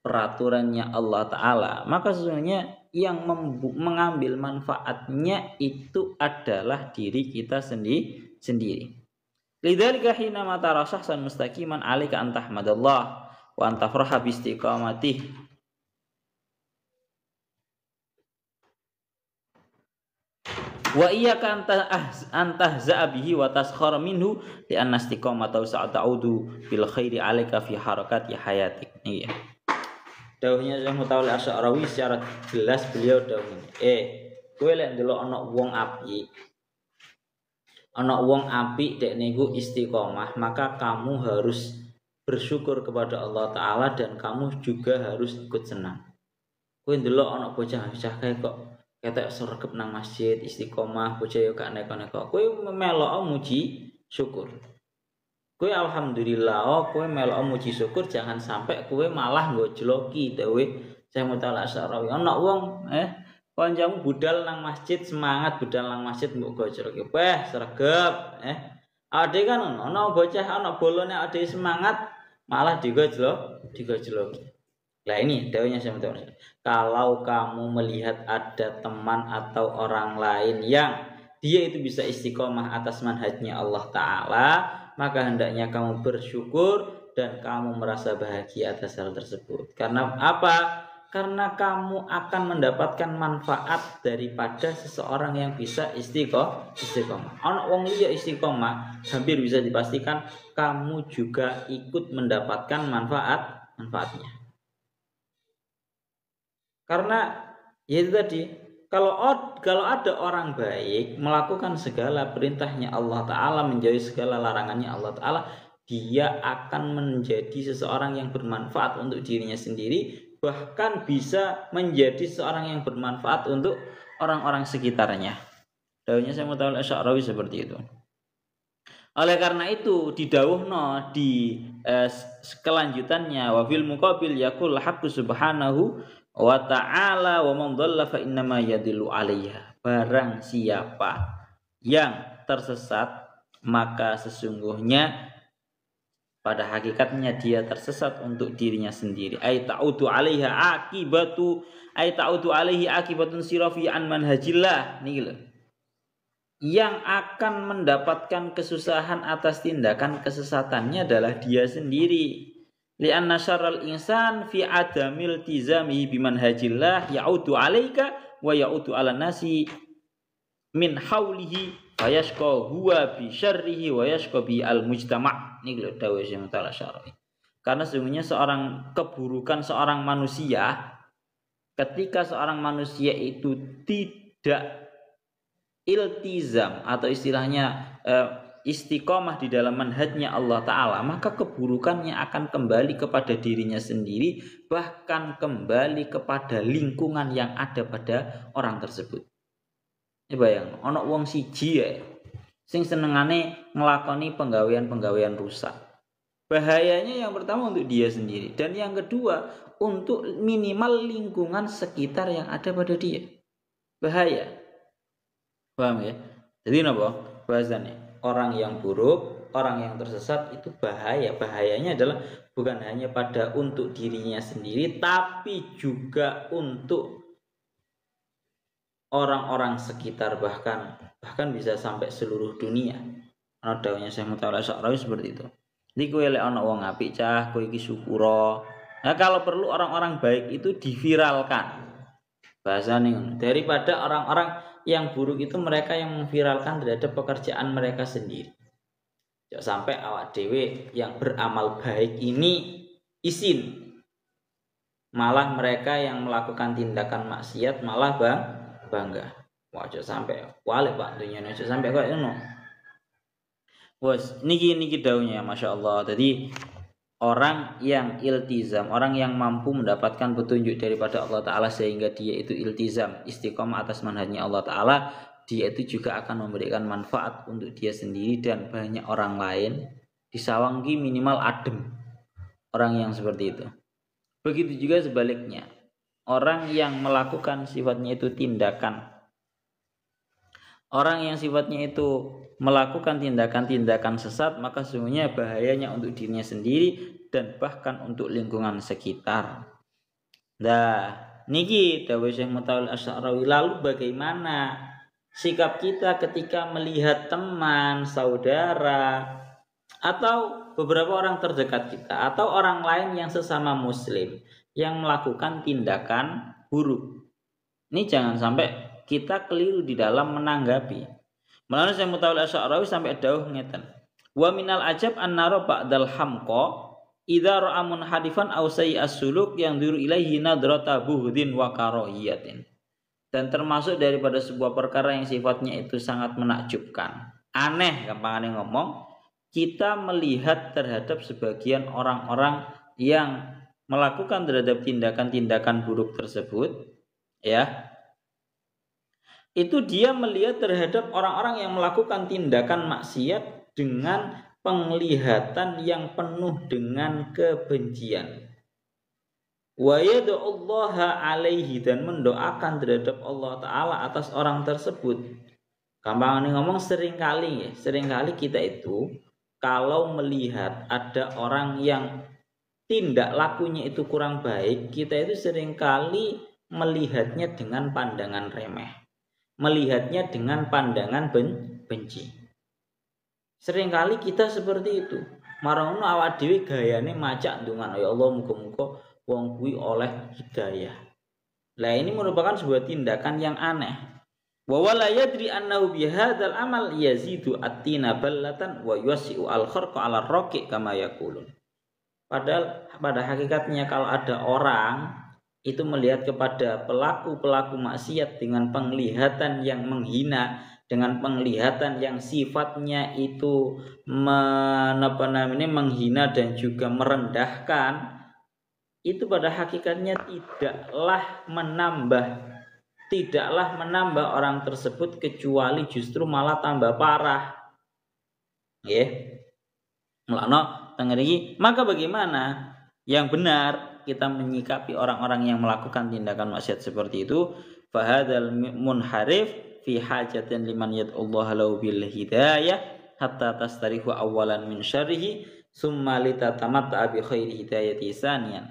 peraturannya Allah Ta'ala, maka sesungguhnya yang mengambil manfaatnya itu adalah diri kita sendiri. Lidzalika hina ma tara syahsan mustaqiman 'alaika an tahmadallah wa an tafraha bi istiqamatih. Wa iyyaka an tahza'a bihi wa taskhara minhu li anna istiqamata sa'ta'udu bil khairi 'alaika fi harakati hayatik. Iya. Dawuhnya Syekh Mutawalli Asy'arawi secara jelas beliau dawuh ini. Kowe lek ndelok ana wong apik, ana wong apik dek niku istiqomah, maka kamu harus bersyukur kepada Allah Ta'ala dan kamu juga harus ikut senang. Kowe ndelok ana bocah-bocah kae kok ketek sregep nang masjid istiqomah, bocah yo gak neko-neko. Kowe melok muji syukur. Kowe alhamdulillah, kowe melok muji syukur, jangan sampai kowe malah ngojloki dawuh Syekh Mutawalli Asy'arawi. Ana wong kancamu budal nang masjid, semangat budal nang masjid mbok gojloki. Weh, sregep, ade kan ana bocah ana bolone ade semangat malah digojloki. Lah ini dawuhnya Syekh Mutawalli. Kalau kamu melihat ada teman atau orang lain yang dia itu bisa istiqomah atas manhajnya Allah Ta'ala, maka hendaknya kamu bersyukur dan kamu merasa bahagia atas hal tersebut. Karena apa? Karena kamu akan mendapatkan manfaat daripada seseorang yang bisa istiqomah. Anak wong liya istiqomah, hampir bisa dipastikan kamu juga ikut mendapatkan manfaatnya. Karena ya itu tadi, kalau ada orang baik melakukan segala perintahnya Allah Ta'ala, menjauhi segala larangannya Allah Ta'ala, dia akan menjadi seseorang yang bermanfaat untuk dirinya sendiri, bahkan bisa menjadi seorang yang bermanfaat untuk orang-orang sekitarnya. Dawuhnya Syekh Mutawalli Asy'arawi seperti itu. Oleh karena itu didawuhno di kelanjutannya wa fil muqabil yaqul haqqu subhanahu wa ta'ala wa man dhalla fa innama yadillu 'alaiha. Barang siapa yang tersesat maka sesungguhnya pada hakikatnya dia tersesat untuk dirinya sendiri. Ai ta'udu 'alaiha akibatu ai ta'udu 'alaihi akibatun sirafi an manhajillah niki lho. Yang akan mendapatkan kesusahan atas tindakan kesesatannya adalah dia sendiri. Li'anna syarral insan fi adamil tizamihi bimanhajillah ya'udu 'alaika wa ya'udu 'alan nasi min haulihi fa yashqa huwa bi syarrihi wa yashqa bi al mujtama'. Niki lho dawuh Syekh Mutawalli Asy'arawi. Karena sesungguhnya keburukan seorang manusia ketika seorang manusia itu tidak iltizam atau istilahnya istiqomah di dalam manhajnya Allah Ta'ala, maka keburukannya akan kembali kepada dirinya sendiri, bahkan kembali kepada lingkungan yang ada pada orang tersebut. Ini bayang, ono wong siji ya sing senengane ngelakoni penggawean rusak. Bahayanya yang pertama untuk dia sendiri, dan yang kedua untuk minimal lingkungan sekitar yang ada pada dia. Bahaya. Paham ya? Jadi napa? Bahasanya orang yang buruk, orang yang tersesat itu bahaya. Bahayanya adalah bukan hanya pada untuk dirinya sendiri, tapi juga untuk orang-orang sekitar, bahkan bisa sampai seluruh dunia. Ana dawuhnya Syekh Mutawalli Asy'arawi seperti itu. Jadi kowe lek ana wong apik cah, kowe iki syukura. Nah, kalau perlu orang-orang baik itu diviralkan. Bahasane daripada orang-orang yang buruk itu mereka yang memviralkan terhadap pekerjaan mereka sendiri. Jangan sampai awak dewe yang beramal baik ini izin, malah mereka yang melakukan tindakan maksiat malah bangga. Wah, jangan sampai wale Pak dunia ini jangan sampai kok ngono. Wes niki daunya Masya Allah. Jadi orang yang iltizam, orang yang mampu mendapatkan petunjuk daripada Allah Ta'ala sehingga dia itu iltizam, istiqomah atas manhajnya Allah Ta'ala, dia itu juga akan memberikan manfaat untuk dia sendiri dan banyak orang lain. Disawangki minimal adem orang yang seperti itu. Begitu juga sebaliknya, orang yang melakukan sifatnya itu tindakan, orang yang sifatnya itu melakukan tindakan-tindakan sesat, maka sesungguhnya bahayanya untuk dirinya sendiri dan bahkan untuk lingkungan sekitar. Nah, niki dawuh Syekh Mutawalli Asy'arawi. Lalu bagaimana sikap kita ketika melihat teman, saudara, atau beberapa orang terdekat kita, atau orang lain yang sesama muslim yang melakukan tindakan buruk? Ini jangan sampai kita keliru di dalam menanggapi. Mulane Syekh Mutawalli Asy'arawi sampai dawuh ngeten. Wa minal ajab annara ba'dal hamqa idza ra'a munhadifan aw sayyi'as suluk yang diru ilaihi nadrata buhdin wa karahiyatin. Dan termasuk daripada sebuah perkara yang sifatnya itu sangat menakjubkan, aneh gampangane ngomong, kita melihat terhadap sebagian orang-orang yang melakukan terhadap tindakan-tindakan buruk tersebut, ya. Itu dia melihat terhadap orang-orang yang melakukan tindakan maksiat dengan penglihatan yang penuh dengan kebencian. Wa yad'ullaha alaihi, dan mendoakan terhadap Allah Ta'ala atas orang tersebut. Gampang ngomong, seringkali kita itu kalau melihat ada orang yang tindak lakunya itu kurang baik, kita itu seringkali melihatnya dengan pandangan remeh, melihatnya dengan pandangan benci. Seringkali kita seperti itu. Marang ngono awak dhewe gayane macak ndongan, ya Allah muga-muga wong kuwi oleh hidayah. Lah ini merupakan sebuah tindakan yang aneh. Wa wala yadri annahu bihadzal amal yazidu at-tina ballatan wa yusi'u al-kharqa 'ala ar-raqi kama yaqulun. Padahal pada hakikatnya kalau ada orang itu melihat kepada pelaku-pelaku maksiat dengan penglihatan yang menghina, dengan penglihatan yang sifatnya itu menghina dan juga merendahkan, itu pada hakikatnya tidaklah menambah orang tersebut, kecuali justru malah tambah parah. Maka bagaimana yang benar kita menyikapi orang-orang yang melakukan tindakan maksiat seperti itu? Fahadzal munharif fi hajatin liman yad'ullaha lahu bil hidayah hatta tastarihu awalan min syarrihi summa litatamatta bi khairi hidayati saniyan.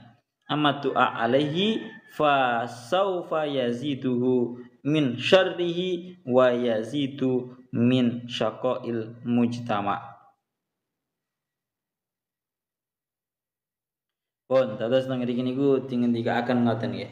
Amma du'a alaihi fa sawfa yaziduhu min syarrihi wa yazidu min syaqail mujtama'. Pun terus nang mriki niku dingendikaken ngoten nggih.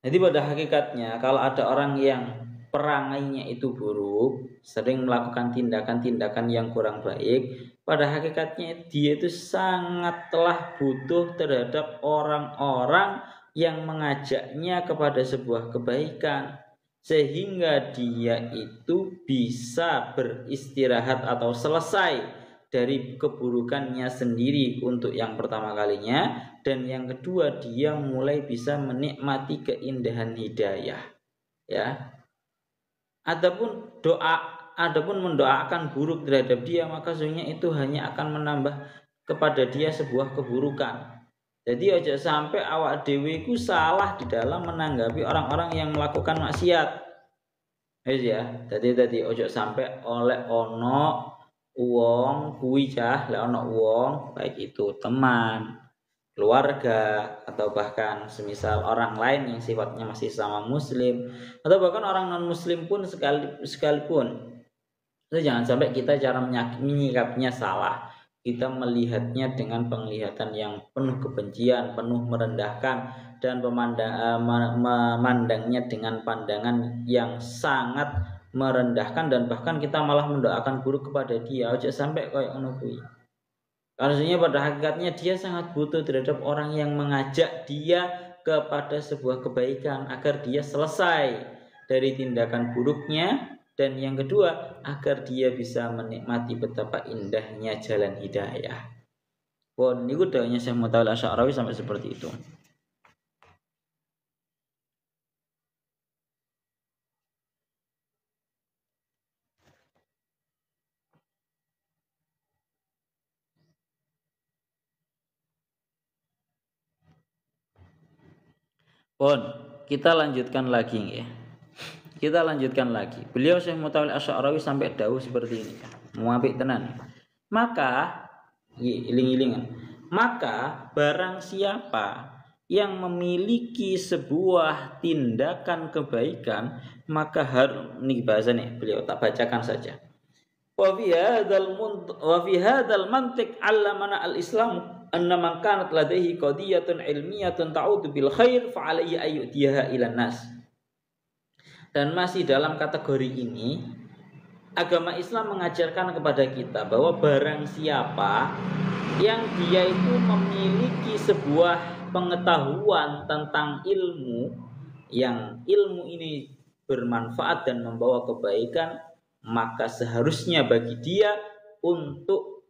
Jadi pada hakikatnya kalau ada orang yang perangainya itu buruk, sering melakukan tindakan-tindakan yang kurang baik, pada hakikatnya dia itu sangatlah butuh terhadap orang-orang yang mengajaknya kepada sebuah kebaikan, sehingga dia itu bisa beristirahat atau selesai dari keburukannya sendiri untuk yang pertama kalinya, dan yang kedua dia mulai bisa menikmati keindahan hidayah. Ya. Adapun mendoakan buruk terhadap dia, maka sesungguhnya itu hanya akan menambah kepada dia sebuah keburukan. Jadi ojo sampai awak dhewe iku salah di dalam menanggapi orang-orang yang melakukan maksiat. Ya. Jadi ojo sampai oleh ono uang kuwi cah, lek ono uang baik itu teman, keluarga, atau bahkan semisal orang lain yang sifatnya masih sama muslim, atau bahkan orang non muslim pun sekalipun, itu jangan sampai kita cara menyikapinya salah. Kita melihatnya dengan penglihatan yang penuh kebencian, penuh merendahkan, dan memandangnya dengan pandangan yang sangat merendahkan, dan bahkan kita malah mendoakan buruk kepada dia. Ojo sampai koyo ngono kuwi. Karena pada hakikatnya dia sangat butuh terhadap orang yang mengajak dia kepada sebuah kebaikan agar dia selesai dari tindakan buruknya, dan yang kedua agar dia bisa menikmati betapa indahnya jalan hidayah. Pun niku doanya Syekh Mutawalli Asy'arawi sampai seperti itu. Pun kita lanjutkan lagi ya. Kita lanjutkan lagi. Beliau Syekh Mutawalli Asy'arawi sampai dawuh seperti ini. Muapik tenan. Maka iling-ilingan. Maka barang siapa yang memiliki sebuah tindakan kebaikan, maka harus nih bahasa nih beliau tak bacakan saja. Wa fi hadzal mantiq 'allamana al-Islam anna man kanat ladaihi qadiyatun ilmiyatun ta'udu bil khair fa alayhi ayyudiha ilan nas. Dan masih dalam kategori ini agama Islam mengajarkan kepada kita bahwa barang siapa yang dia itu memiliki sebuah pengetahuan tentang ilmu, yang ilmu ini bermanfaat dan membawa kebaikan, maka seharusnya bagi dia untuk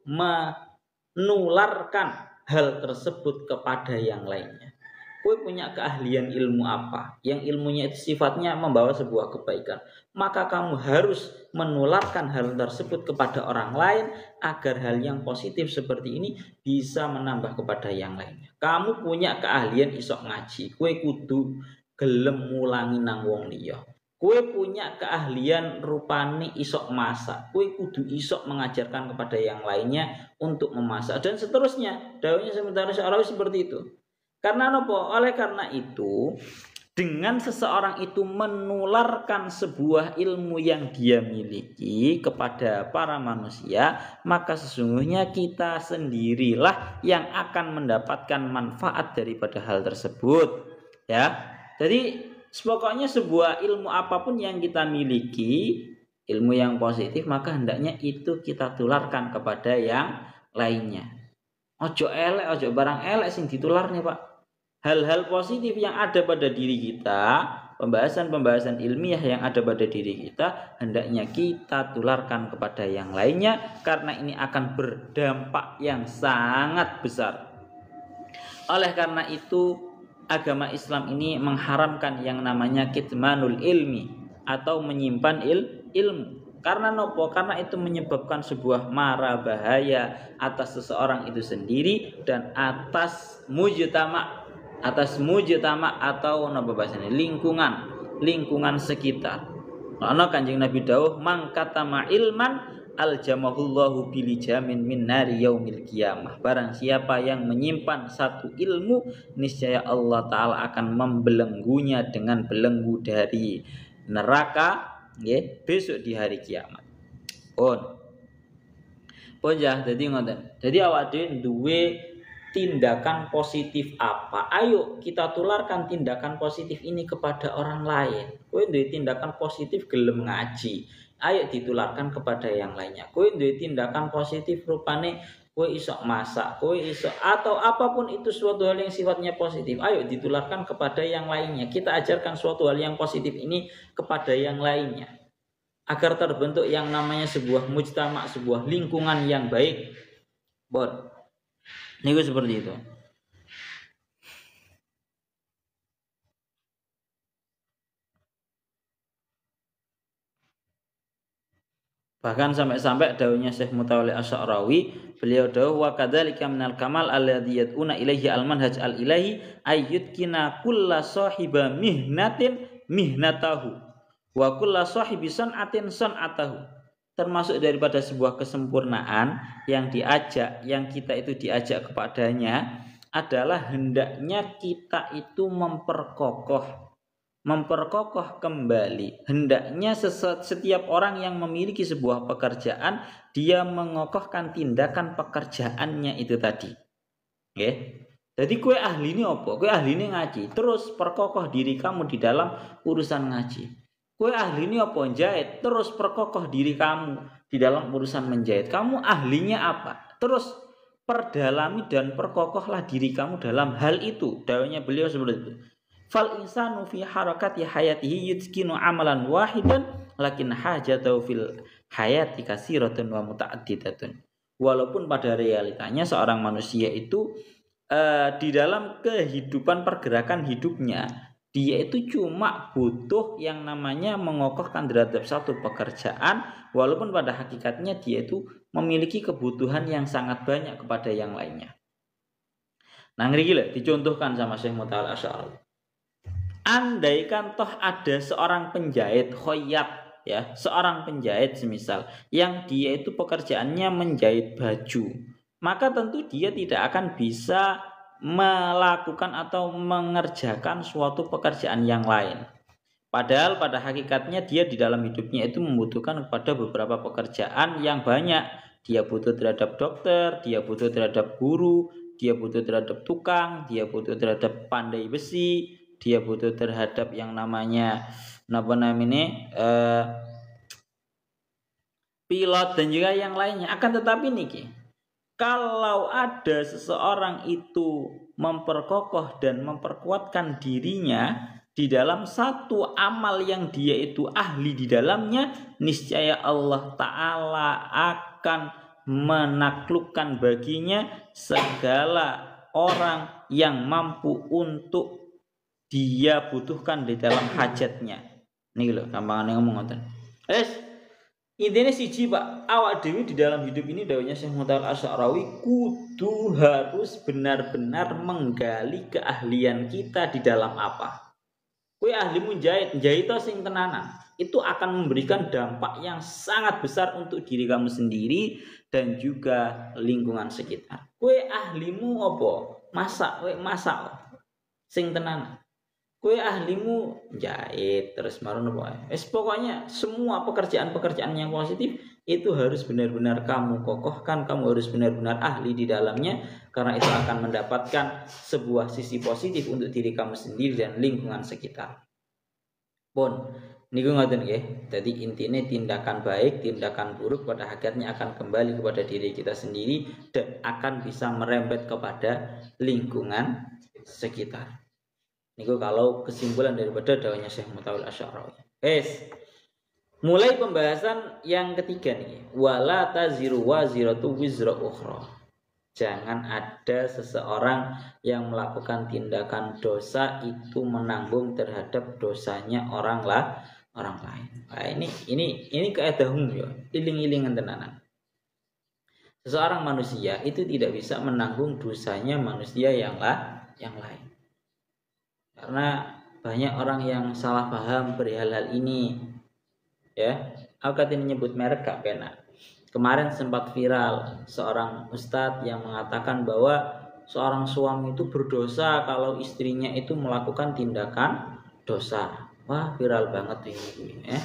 menularkan hal tersebut kepada yang lainnya. Kowe punya keahlian ilmu apa yang ilmunya itu sifatnya membawa sebuah kebaikan, maka kamu harus menularkan hal tersebut kepada orang lain agar hal yang positif seperti ini bisa menambah kepada yang lainnya. Kamu punya keahlian isok ngaji, kowe kudu gelem mulangi nang wong liya. Kowe punya keahlian rupane isok masak, kowe kudu isok mengajarkan kepada yang lainnya untuk memasak, dan seterusnya. Dawuhnya sementara Asy'arawi seperti itu. Karena apa? Oleh karena itu, dengan seseorang itu menularkan sebuah ilmu yang dia miliki kepada para manusia, maka sesungguhnya kita sendirilah yang akan mendapatkan manfaat daripada hal tersebut. Ya. Jadi pokoknya sebuah ilmu apapun yang kita miliki, ilmu yang positif, maka hendaknya itu kita tularkan kepada yang lainnya. Ojo elek, ojo barang elek sing ditularnya, Pak. Hal-hal positif yang ada pada diri kita pembahasan-pembahasan ilmiah yang ada pada diri kita hendaknya kita tularkan kepada yang lainnya, karena ini akan berdampak yang sangat besar. Oleh karena itu agama Islam ini mengharamkan yang namanya kitmanul ilmi atau menyimpan ilmu. Karena nopo? Karena itu menyebabkan sebuah mara bahaya atas seseorang itu sendiri dan atas mujtama atau nopo bahasanya lingkungan sekitar. Ana Kanjeng Nabi dawuh mangkatama ilman aljamahullahu bilijamin min nari yaumil qiyamah. Barang siapa yang menyimpan satu ilmu, niscaya Allah taala akan membelenggunya dengan belenggu dari neraka besok di hari kiamat. Jadi ngoten. Jadi awak dhewe duwe tindakan positif apa? Ayo kita tularkan tindakan positif ini kepada orang lain. Kowe duwe tindakan positif gelem ngaji. Ayo ditularkan kepada yang lainnya. Kowe duwe tindakan positif rupane kowe iso masak, kowe iso atau apapun itu suatu hal yang sifatnya positif. Ayo ditularkan kepada yang lainnya. Kita ajarkan suatu hal yang positif ini kepada yang lainnya. Agar terbentuk yang namanya sebuah mujtama, sebuah lingkungan yang baik. Niku seperti itu. Bahkan sampai-sampai daunnya Syekh Mutawalli Asy'arawi, beliau dawuh wa kadzalika minal kamal alladzi yad'una ilaihi al-manhaj al-ilahi ayyutkina kulla sahiba mihnatin mihnatahu wa kulla sahibi san'atin san'atahu. Termasuk daripada sebuah kesempurnaan yang kita itu diajak kepadanya adalah hendaknya kita itu memperkokoh kembali. Hendaknya setiap orang yang memiliki sebuah pekerjaan, dia mengokohkan tindakan pekerjaannya itu tadi. Jadi kue ahli ini apa? Kue ahli ini ngaji. Terus perkokoh diri kamu di dalam urusan ngaji. Kue ahli ini apa? Jahit. Terus perkokoh diri kamu di dalam urusan menjahit. Kamu ahlinya apa? Terus perdalami dan perkokohlah diri kamu dalam hal itu. Dawanya beliau seperti itu. Fal insanu fi harakati hayatihi yutqinu amalan wahidan lakin hajatahu fil hayati katsiratun wa muta'addidatun. Walaupun pada realitanya seorang manusia itu di dalam kehidupan pergerakan hidupnya dia itu cuma butuh yang namanya mengokohkan terhadap satu pekerjaan, walaupun pada hakikatnya dia itu memiliki kebutuhan yang sangat banyak kepada yang lainnya. Nah ngeri dicontohkan sama Syekh Mutawalli Asy'arawi. Andaikan toh ada seorang penjahit khoyat, seorang penjahit semisal yang dia itu pekerjaannya menjahit baju, maka tentu dia tidak akan bisa melakukan atau mengerjakan suatu pekerjaan yang lain. Padahal pada hakikatnya dia di dalam hidupnya itu membutuhkan kepada beberapa pekerjaan yang banyak. Dia butuh terhadap dokter, dia butuh terhadap guru, dia butuh terhadap tukang, dia butuh terhadap pandai besi, dia butuh terhadap yang namanya pilot dan juga yang lainnya. Akan tetapi niki, kalau ada seseorang itu memperkokoh dan memperkuatkan dirinya di dalam satu amal yang dia itu ahli di dalamnya, niscaya Allah Ta'ala akan menaklukkan baginya segala orang yang mampu untuk dia butuhkan di dalam hajatnya. Nih loh, gampangane ngomong ngoten. Intinya siji Pak, awak dewi di dalam hidup ini dawuhnya Syekh Mutawalli Asy'arawi kudu harus benar-benar menggali keahlian kita di dalam apa. Kowe ahli menjahit sing tenanan, itu akan memberikan dampak yang sangat besar untuk diri kamu sendiri dan juga lingkungan sekitar. Kowe ahlimu apa? Masak sing tenanan. Kue ahlimu jahit terus marono pokoknya semua pekerjaan yang positif itu harus benar-benar kamu kokohkan, kamu harus benar-benar ahli di dalamnya, karena itu akan mendapatkan sebuah sisi positif untuk diri kamu sendiri dan lingkungan sekitar. Niku ngoten nggih. Jadi intinya tindakan baik, tindakan buruk pada hakikatnya akan kembali kepada diri kita sendiri dan akan bisa merembet kepada lingkungan sekitar. Niku kalau kesimpulan daripada dawahnya Syekh Mutawil Asy'arawi. Mulai pembahasan yang ketiga nih. Wala taziru waziratu wizra ukhra. Jangan ada seseorang yang melakukan tindakan dosa itu menanggung terhadap dosanya orang lain. Nah, ini kaidah umum ya. Iling-ilingan tenanan. Seseorang manusia itu tidak bisa menanggung dosanya manusia yang lain. Karena banyak orang yang salah paham perihal hal ini. Ya, aku katanya nyebut merek gak penak. Kemarin sempat viral seorang ustadz yang mengatakan bahwa seorang suami itu berdosa kalau istrinya itu melakukan tindakan dosa. Wah, viral banget ini ya.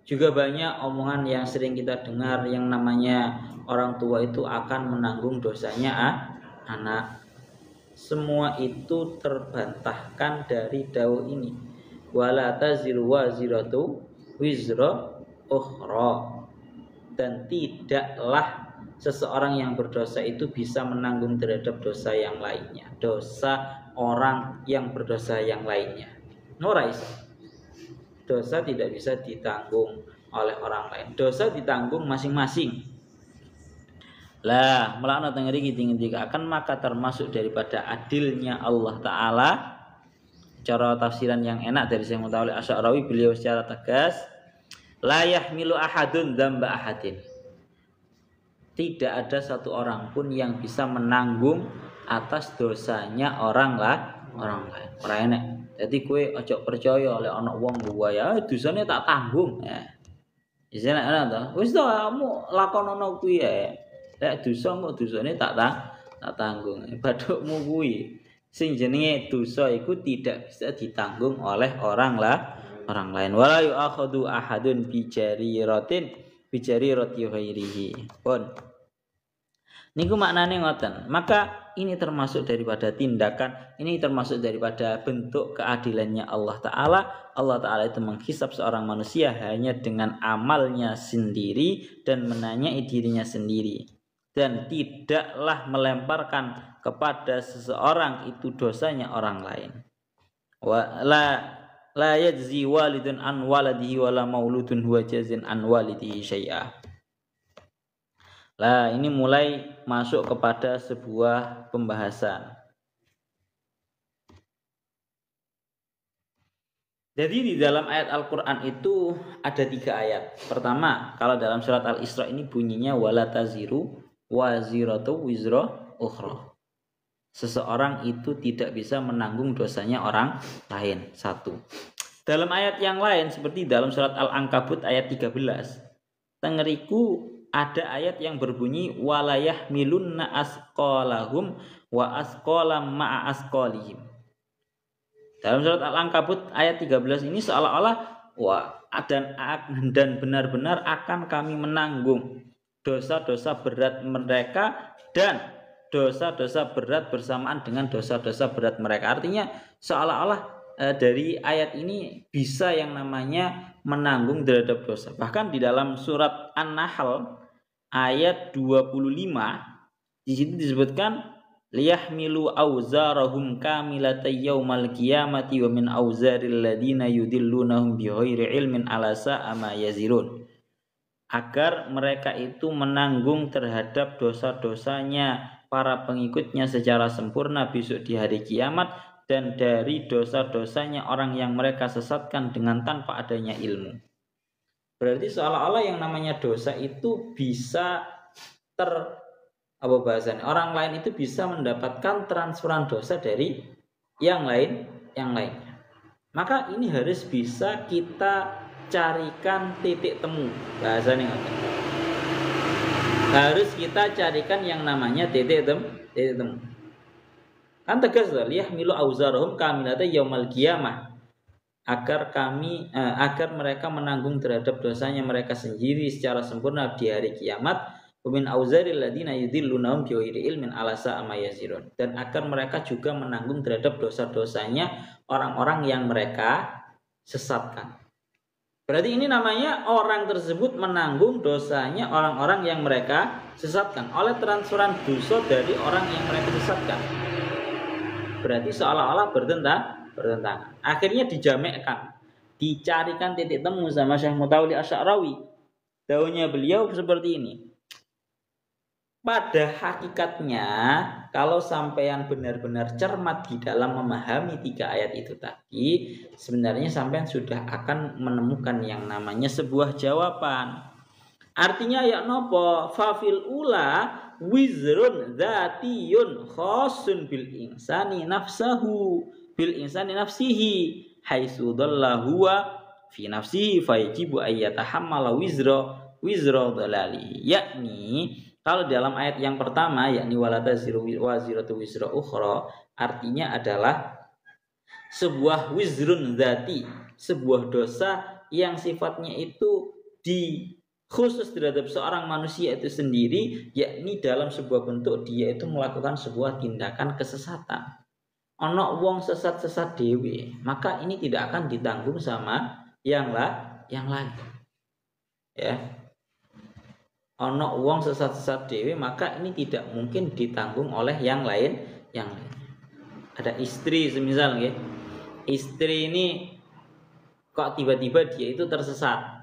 Juga banyak omongan yang sering kita dengar yang namanya orang tua itu akan menanggung dosanya anak. Semua itu terbantahkan dari dawuh ini. Wala taziru waziratu wizra ukhra. Dan tidaklah seseorang yang berdosa itu bisa menanggung terhadap dosa yang lainnya. Dosa orang yang berdosa yang lainnya. Ora iso. Dosa tidak bisa ditanggung oleh orang lain. Dosa ditanggung masing-masing. Lah, melaknat ngeri ngendika akan maka termasuk daripada adilnya Allah Ta'ala. Cara tafsiran yang enak dari Syekh Mutawil Asy'arawi, beliau secara tegas, la yahmilu ahadun dzamba ahadin. Tidak ada satu orang pun yang bisa menanggung atas dosanya orang lain. Ora enek. Jadi kowe aja percaya oleh ana wong buaya, dosane tak tanggung. Ya. Isine ana to. Wis to kamu lakonono kuwi ya. Lek dosa kok dosane tak tanggung. Bathukmu kuwi. Sing jenenge dosa iku tidak bisa ditanggung oleh orang lain. Wala yu'akhadhu ahadun bi jariratin roti ghairihi. Pun. Niku maknane ngoten. Maka ini termasuk daripada tindakan, ini termasuk daripada bentuk keadilannya Allah Ta'ala. Allah Ta'ala itu menghisab seorang manusia hanya dengan amalnya sendiri dan menanyai dirinya sendiri. Dan tidaklah melemparkan kepada seseorang itu dosanya orang lain. La yajzi walidun an waladihi wala mauludun huwa jazin an walidihi syai'a. Lah ini mulai masuk kepada sebuah pembahasan. Jadi di dalam ayat Al-Quran itu ada 3 ayat. Pertama, kalau dalam surat Al-Isra ini bunyinya wala taziru waziratu wizra ukhra. Seseorang itu tidak bisa menanggung dosanya orang lain. 1. Dalam ayat yang lain seperti dalam surat Al-Ankabut ayat 13, tengeriku ada ayat yang berbunyi walayah milunna asqalahum wa asqalam ma'a asqalihim. Dalam surat Al-Ankabut ayat 13 ini seolah-olah dan benar-benar akan kami menanggung dosa-dosa berat mereka dan dosa-dosa berat bersamaan dengan dosa-dosa berat mereka. Artinya seolah-olah dari ayat ini bisa yang namanya menanggung terhadap dosa. Bahkan di dalam surat An-Nahl ayat 25 di situ disebutkan liyahmilu auzarahum kamilata yaumal qiyamati wa min auzaril ladina yudillunahum bighairi ilmin ala sa'a ma yazirun. Agar mereka itu menanggung terhadap dosa-dosanya para pengikutnya secara sempurna besok di hari kiamat, dan dari dosa-dosanya orang yang mereka sesatkan dengan tanpa adanya ilmu. Berarti seolah-olah yang namanya dosa itu bisa orang lain itu bisa mendapatkan transferan dosa dari yang lainnya. Maka ini harus bisa kita carikan titik temu. Bahasanya harus kita carikan yang namanya titik temu. Kan tegas lah, liyahmilu auzarahum kamilata yaumal qiyamah. Agar mereka menanggung terhadap dosanya mereka sendiri secara sempurna di hari kiamat. Min auzaril ladina yudillunahum bighairi ilmin ala sa'a ma yazirun. Dan agar mereka juga menanggung terhadap dosa-dosanya orang-orang yang mereka sesatkan. Berarti ini namanya orang tersebut menanggung dosanya orang-orang yang mereka sesatkan oleh transferan dosa dari orang yang mereka sesatkan. berarti seolah-olah bertentangan. Akhirnya dijamekkan, dicarikan titik temu sama Syekh Mutawalli Asy'arawi. Daunnya beliau seperti ini. Pada hakikatnya, kalau sampean benar-benar cermat di dalam memahami 3 ayat itu tadi, sebenarnya sampean sudah akan menemukan yang namanya sebuah jawaban. Artinya ya nopo, fafil ula wizrun dzatiyun khosun bil insani nafsihi haitsu dhalla huwa fi nafsihi fayajibu ayyatahammala wizra dhalali. Yakni kalau dalam ayat yang pertama, yakni wala taziru waziratu wizra ukhra, artinya adalah sebuah wizrun dzati, sebuah dosa yang sifatnya itu khusus terhadap seorang manusia itu sendiri, yakni dalam sebuah bentuk dia itu melakukan sebuah tindakan kesesatan. Ono wong sesat-sesat dewe, maka ini tidak akan ditanggung sama yang lain. Ya. Ono wong sesat-sesat dewe, maka ini tidak mungkin ditanggung oleh yang lain. Ada istri semisal ya. Istri ini kok tiba-tiba dia itu tersesat.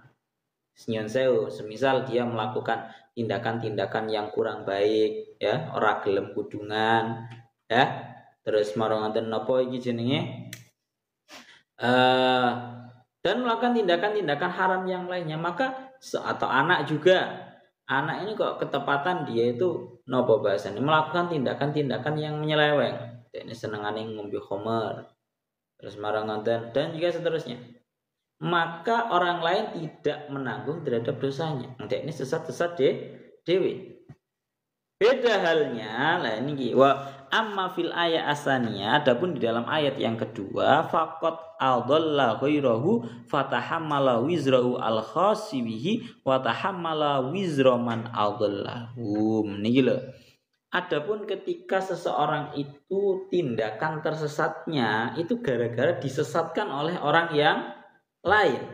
Senyon sewu, semisal dia melakukan tindakan-tindakan yang kurang baik, ya, ora gelem kudungan, ya. Terus maronganten napa iki jenenge? Dan melakukan tindakan-tindakan haram yang lainnya, maka atau anak juga. Anak ini kok ketepatan dia itu napa bahasane melakukan tindakan-tindakan yang menyeleweng. Dene senengane ngombe khamar. Terus maronganten dan juga seterusnya. Maka orang lain tidak menanggung terhadap dosanya. Nanti ini sesat-sesat dewi. Beda halnya lah ini wa amma fil ayat asaniyah, adapun di dalam ayat yang kedua faqat adalla ghairahu fatahammala wizrahu al khasibihi wa tahammala wizra man adallahu. Niki lho. Adapun ketika seseorang itu tindakan tersesatnya itu gara-gara disesatkan oleh orang yang lain.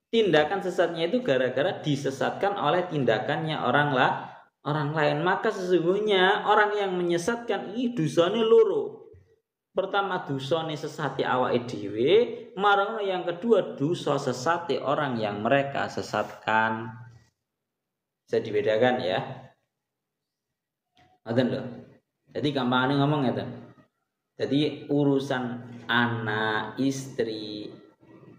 Tindakan sesatnya itu gara-gara disesatkan oleh tindakannya orang lain. Maka sesungguhnya orang yang menyesatkan ini dosane loro. Pertama dosane sesati awake dhewe, marang yang kedua dosa sesati orang yang mereka sesatkan. Bisa dibedakan ya. Ngoten lho. Jadi gampangane ngomong ngeten. Jadi urusan anak, istri,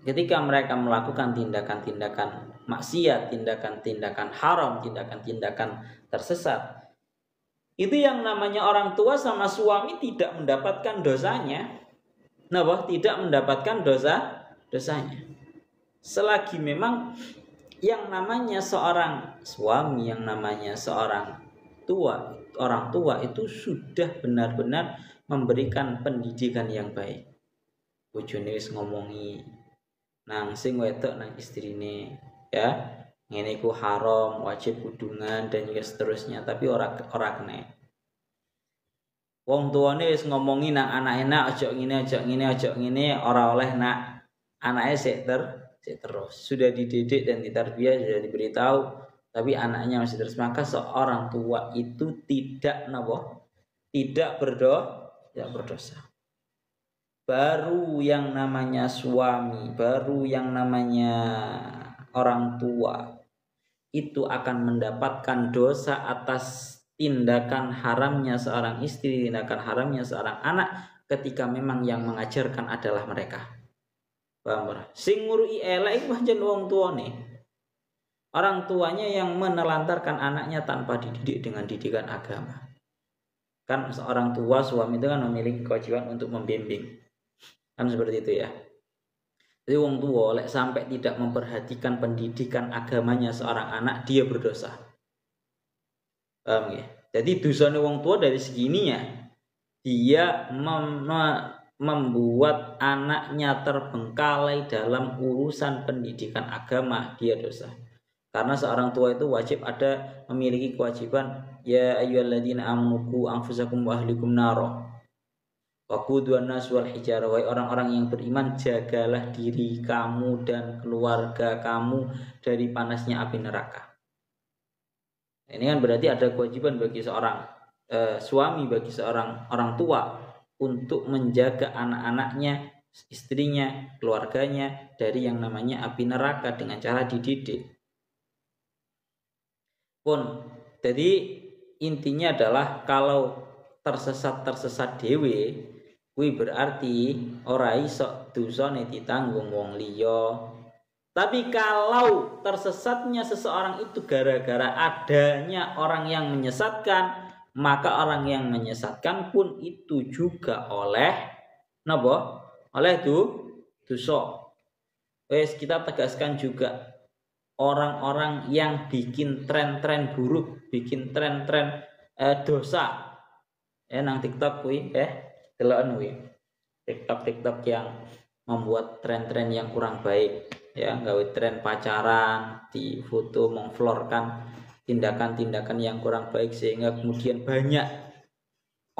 ketika mereka melakukan tindakan-tindakan maksiat, tindakan-tindakan haram, tindakan-tindakan tersesat, itu yang namanya orang tua sama suami tidak mendapatkan dosanya. Nah, tidak mendapatkan dosanya. Selagi memang yang namanya seorang suami, yang namanya seorang orang tua itu sudah benar-benar memberikan pendidikan yang baik. Bojone wis ngomongi nang sing wedok nang istrine, ya ngene iku haram, wajib kudungan dan juga seterusnya, tapi ora kena. Wong tuane wis ngomongi nang anake nak aja ngene, ora oleh nak. Anake sik terus. Sudah dididik dan ditarbiyah, sudah diberitahu, tapi anaknya masih terus. Maka seorang tua itu tidak berdosa. Baru yang namanya suami, baru yang namanya orang tua itu akan mendapatkan dosa atas tindakan haramnya seorang istri, tindakan haramnya seorang anak ketika memang yang mengajarkan adalah mereka. Paham ora? Sing ngurui elek iku pancen wong tuane. Orang tuanya yang menelantarkan anaknya tanpa dididik dengan didikan agama. Kan seorang tua, suami itu kan memiliki kewajiban untuk membimbing. Kan seperti itu ya. Jadi wong tua lek sampai tidak memperhatikan pendidikan agamanya seorang anak, dia berdosa. Paham ya? Jadi dosanya wong tua dari segininya, dia membuat anaknya terbengkalai dalam urusan pendidikan agama, dia dosa. Karena seorang tua itu wajib ada memiliki kewajiban, ya ayyuhalladzina amanu qu anfusakum wa ahlikum naro. Waquduhan nas wal hijarah, wahai orang-orang yang beriman, jagalah diri kamu dan keluarga kamu dari panasnya api neraka. Ini kan berarti ada kewajiban bagi seorang suami bagi seorang orang tua untuk menjaga anak-anaknya, istrinya, keluarganya dari yang namanya api neraka dengan cara dididik. Jadi intinya adalah kalau tersesat dewe, kuwi berarti ora iso dosane ditanggung wong liya. Tapi kalau tersesatnya seseorang itu gara-gara adanya orang yang menyesatkan, maka orang yang menyesatkan pun itu juga oleh napa? Oleh dosa. Wes kita tegaskan juga orang-orang yang bikin tren-tren buruk, bikin tren-tren dosa. Nang TikTok kuwi deloken kuwi. TikTok yang membuat tren-tren yang kurang baik, ya, gawe tren pacaran, di foto memflorkan tindakan-tindakan yang kurang baik sehingga kemudian banyak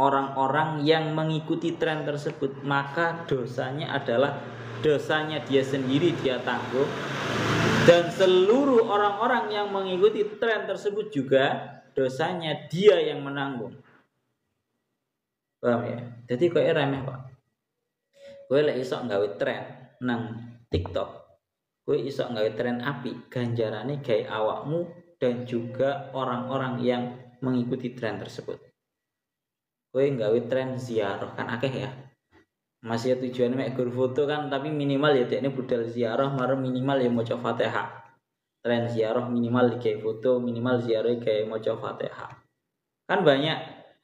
orang-orang yang mengikuti tren tersebut, maka dosanya adalah dosanya dia sendiri, dia tanggung, dan seluruh orang-orang yang mengikuti tren tersebut juga dosanya dia yang menanggung. Paham ya? Jadi kowe remeh, Pak. Kowe lek iso gawe tren nang TikTok, kowe iso gawe tren api, ganjarane gawe awakmu dan juga orang-orang yang mengikuti tren tersebut. Kowe gawe tren ziarah kan akeh ya. Masih tujuannya mek gur foto kan, tapi minimal ya dekne budal ziarah, marem minimal ya maca Fatihah. Tren ziarah minimal gawe foto, minimal ziarah gawe maca Fatihah. Kan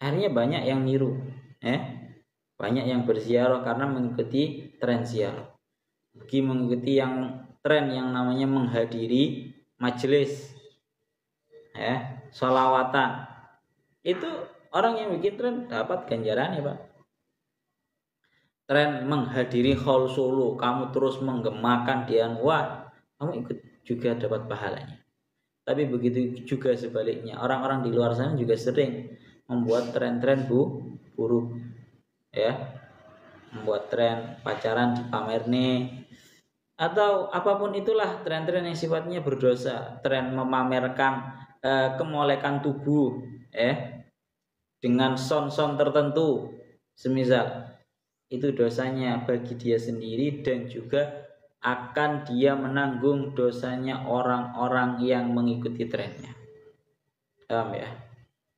akhirnya banyak yang niru. Banyak yang berziarah karena mengikuti tren ziarah. Bagi mengikuti yang tren yang namanya menghadiri majelis, sholawatan, itu orang yang bikin tren dapat ganjaran ya Pak. Tren menghadiri haul Solo, kamu terus menggemakan dian, wah, kamu ikut juga dapat pahalanya. Tapi begitu juga sebaliknya, orang-orang di luar sana juga sering membuat tren-tren buruk, ya, membuat tren pacaran dipamerne atau apapun itulah tren-tren yang sifatnya berdosa, tren memamerkan kemolekan tubuh, dengan son-son tertentu, semisal itu dosanya bagi dia sendiri dan juga akan dia menanggung dosanya orang-orang yang mengikuti trennya. Paham ya?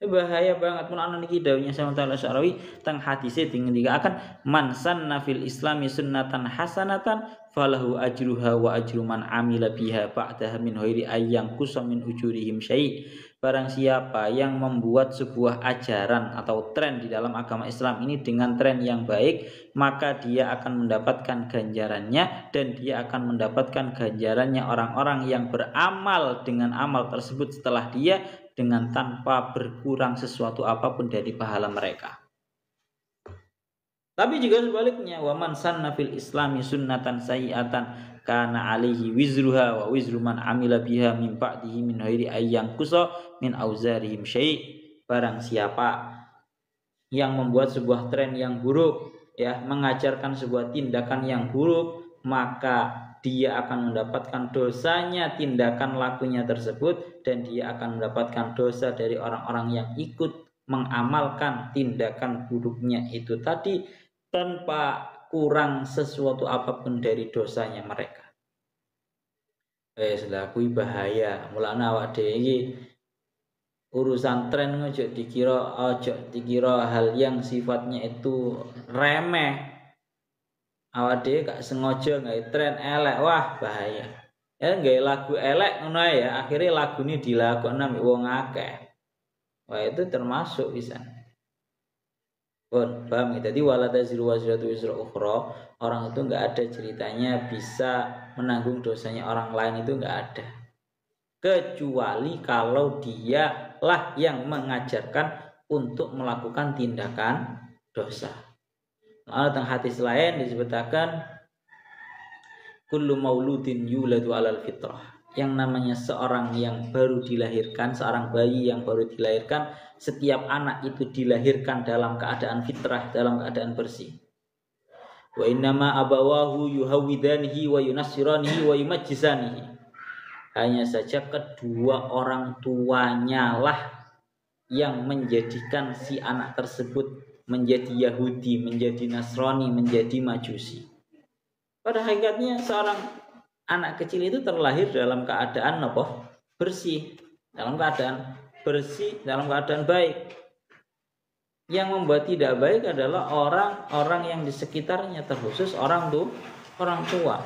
Bahaya banget mun ana niki dawuhnya Syaikhul Ta'ala Syarawi teng hadise dingendikaken man sanna fil islami sunnatan hasanatan falahu ajruha wa ajru man amila biha ba'daha min ghairi ayyang kusam min ujurihim syai'. Barang siapa yang membuat sebuah ajaran atau tren di dalam agama Islam ini dengan tren yang baik, maka dia akan mendapatkan ganjarannya dan dia akan mendapatkan ganjarannya orang-orang yang beramal dengan amal tersebut setelah dia dengan tanpa berkurang sesuatu apapun dari pahala mereka. Tapi juga sebaliknya, wa man sanna fil islami sunnatan sayyi'atan kana alaihi wizruha wa wizru man amila biha min ba'dihi min ghairi ayyang kusa min auzarihim syai'. Barang siapa yang membuat sebuah tren yang buruk, ya, mengajarkan sebuah tindakan yang buruk, maka dia akan mendapatkan dosanya tindakan lakunya tersebut dan dia akan mendapatkan dosa dari orang-orang yang ikut mengamalkan tindakan buruknya itu tadi tanpa kurang sesuatu apapun dari dosanya mereka. Selaku bahaya. Mulane awak dhewe iki urusan tren ojo dikira hal yang sifatnya itu remeh. Awak dhewe gak sengaja gawe tren elek, wah bahaya. Ya gawe lagu elek ngono ya, akhirnya lagune dilakokno mbek wong akeh. Wah itu termasuk bisa. Paham ya? Jadi wala taziru wazratu wizra ukhra, orang itu enggak ada ceritanya bisa menanggung dosanya orang lain, itu enggak ada. Kecuali kalau dia lah yang mengajarkan untuk melakukan tindakan dosa. Tentang hadis lain disebutkan kullu mauludin yuladu alal fitrah. Yang namanya seorang yang baru dilahirkan, seorang bayi yang baru dilahirkan, setiap anak itu dilahirkan dalam keadaan fitrah, dalam keadaan bersih. Wa innama abawahu yuhawidanihi wa yunassiranihi wa yumajjisanihi. Hanya saja kedua orang tuanya lah yang menjadikan si anak tersebut menjadi Yahudi, menjadi Nasrani, menjadi Majusi. Pada hakikatnya seorang anak kecil itu terlahir dalam keadaan apa? Bersih, dalam keadaan bersih, dalam keadaan baik. Yang membuat tidak baik adalah orang-orang yang di sekitarnya, terkhusus orang tua.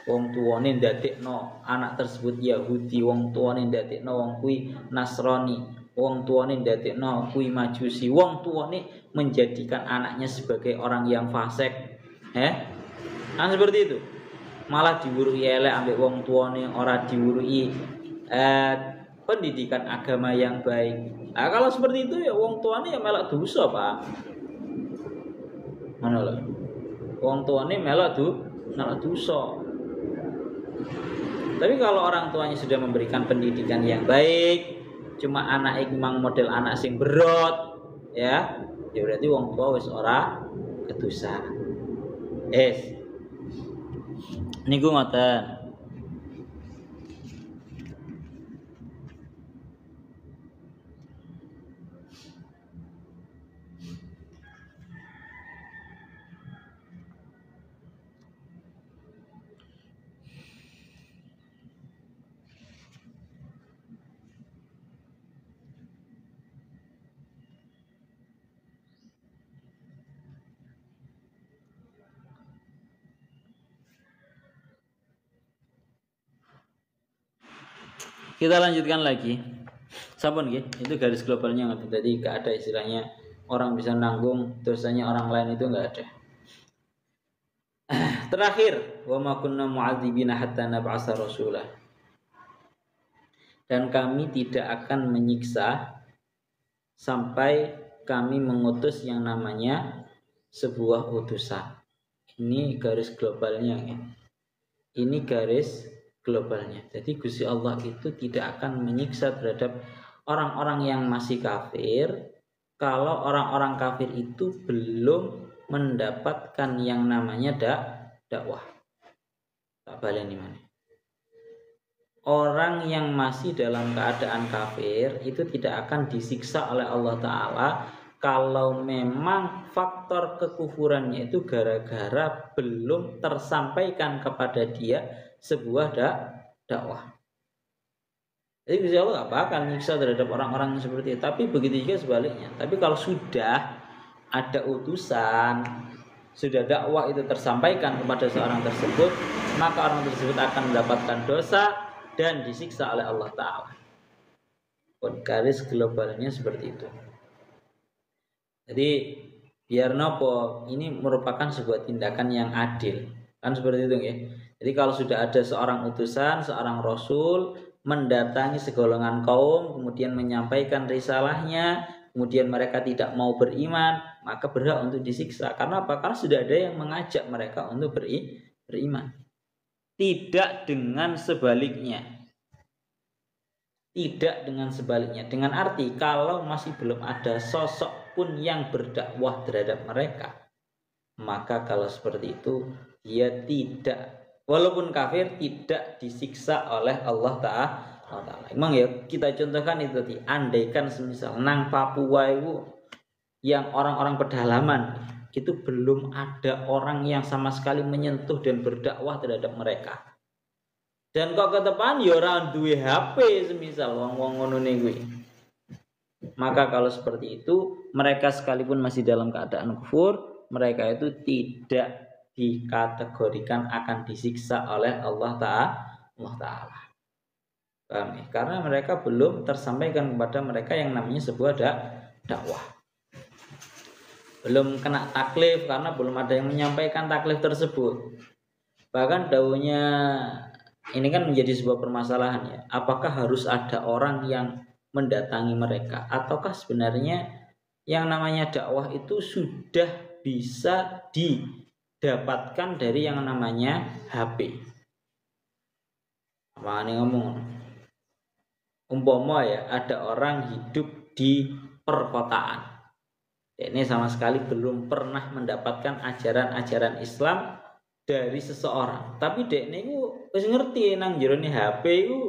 Wong tuane ndadekno anak tersebut Yahudi, wong tuane ndadekno wong kuwi Nasrani, wong tuane ndadekno kuwi Majusi, wong tuane menjadikan anaknya sebagai orang yang fasik. Kan seperti itu. Malah diwurui elek ambek wong tuane, ora diwurui pendidikan agama yang baik. Nah, kalau seperti itu ya wong tuane ya melok dosa, Pak. Mana lho? Wong tuane melok dosa. Tapi kalau orang tuanya sudah memberikan pendidikan yang baik, cuma anak memang model anak sing berot, ya berarti wong tua wis ora kedosa. Niku ngoten. Kita lanjutkan lagi. Sampun nggih, itu garis globalnya nggak. Tadi gak ada istilahnya orang bisa nanggung dosanya orang lain, itu nggak ada. Terakhir, wa ma kunna mu'adzibina hatta nab'atsa rasulah. Dan kami tidak akan menyiksa sampai kami mengutus yang namanya sebuah utusan. Ini garis globalnya ya. Ini garis globalnya. Jadi Gusti Allah itu tidak akan menyiksa terhadap orang-orang yang masih kafir kalau orang-orang kafir itu belum mendapatkan yang namanya dakwah. Tak baleni mana. Orang yang masih dalam keadaan kafir itu tidak akan disiksa oleh Allah Ta'ala kalau memang faktor kekufurannya itu gara-gara belum tersampaikan kepada dia sebuah dakwah. Jadi Gusti Allah gak bakal nyiksa terhadap orang-orang yang seperti itu. Tapi begitu juga sebaliknya. Tapi kalau sudah ada utusan, sudah dakwah itu tersampaikan kepada seorang tersebut, maka orang tersebut akan mendapatkan dosa dan disiksa oleh Allah Ta'ala. Garis globalnya seperti itu. Jadi biar nopo, ini merupakan sebuah tindakan yang adil. Kan seperti itu ya. Jadi kalau sudah ada seorang utusan, seorang rasul mendatangi segolongan kaum, kemudian menyampaikan risalahnya, kemudian mereka tidak mau beriman, maka berhak untuk disiksa. Karena apa? Karena sudah ada yang mengajak mereka untuk beriman. Tidak dengan sebaliknya. Tidak dengan sebaliknya. Dengan arti kalau masih belum ada sosok pun yang berdakwah terhadap mereka, maka kalau seperti itu dia tidak, walaupun kafir, tidak disiksa oleh Allah Ta'ala. Emang ya kita contohkan itu tadi. Andaikan semisal nang Papua itu yang orang-orang pedalaman itu belum ada orang yang sama sekali menyentuh dan berdakwah terhadap mereka. Dan kok ke depan ya ora duwe HP semisal wong-wong ngono kuwi. Maka kalau seperti itu, mereka sekalipun masih dalam keadaan kufur, mereka itu tidak dikategorikan akan disiksa oleh Allah Ta'ala. Paham ya? Karena mereka belum tersampaikan kepada mereka yang namanya sebuah dakwah. Belum kena taklif karena belum ada yang menyampaikan taklif tersebut. Bahkan dawuhnya ini kan menjadi sebuah permasalahan ya. Apakah harus ada orang yang mendatangi mereka, ataukah sebenarnya yang namanya dakwah itu sudah bisa didapatkan dari yang namanya HP? Apa ini ngomong? Umpama ya ada orang hidup di perkotaan, ini sama sekali belum pernah mendapatkan ajaran-ajaran Islam dari seseorang, tapi dek niku wis ngerti nang jerone HP iku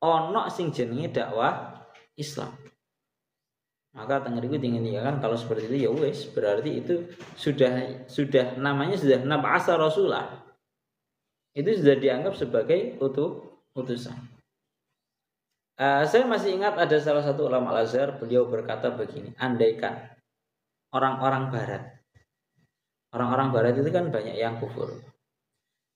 ana sing jenenge dakwah Islam. Maka tengeriku kan kalau seperti itu ya wes, berarti itu sudah namanya sudah nab'asa rasulah. Itu sudah dianggap sebagai utusan. Saya masih ingat ada salah satu ulama Al-Azhar, beliau berkata begini, andaikan orang-orang barat itu kan banyak yang kufur.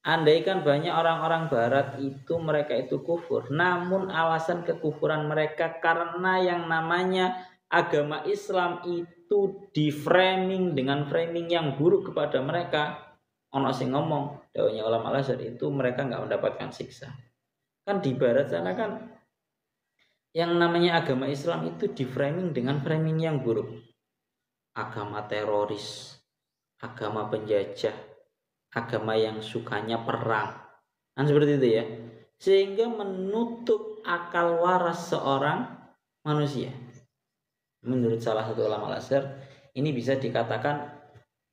Andaikan banyak orang-orang barat itu mereka itu kufur, namun alasan kekufuran mereka karena yang namanya agama Islam itu di framing dengan framing yang buruk kepada mereka. Ono sing ngomong, dawuhnya ulama Al-Azhar itu mereka nggak mendapatkan siksa. Kan di barat sana kan yang namanya agama Islam itu di framing dengan framing yang buruk. Agama teroris, agama penjajah, agama yang sukanya perang. Kan seperti itu ya. Sehingga menutup akal waras seorang manusia. Menurut salah satu ulama Al-Azhar, ini bisa dikatakan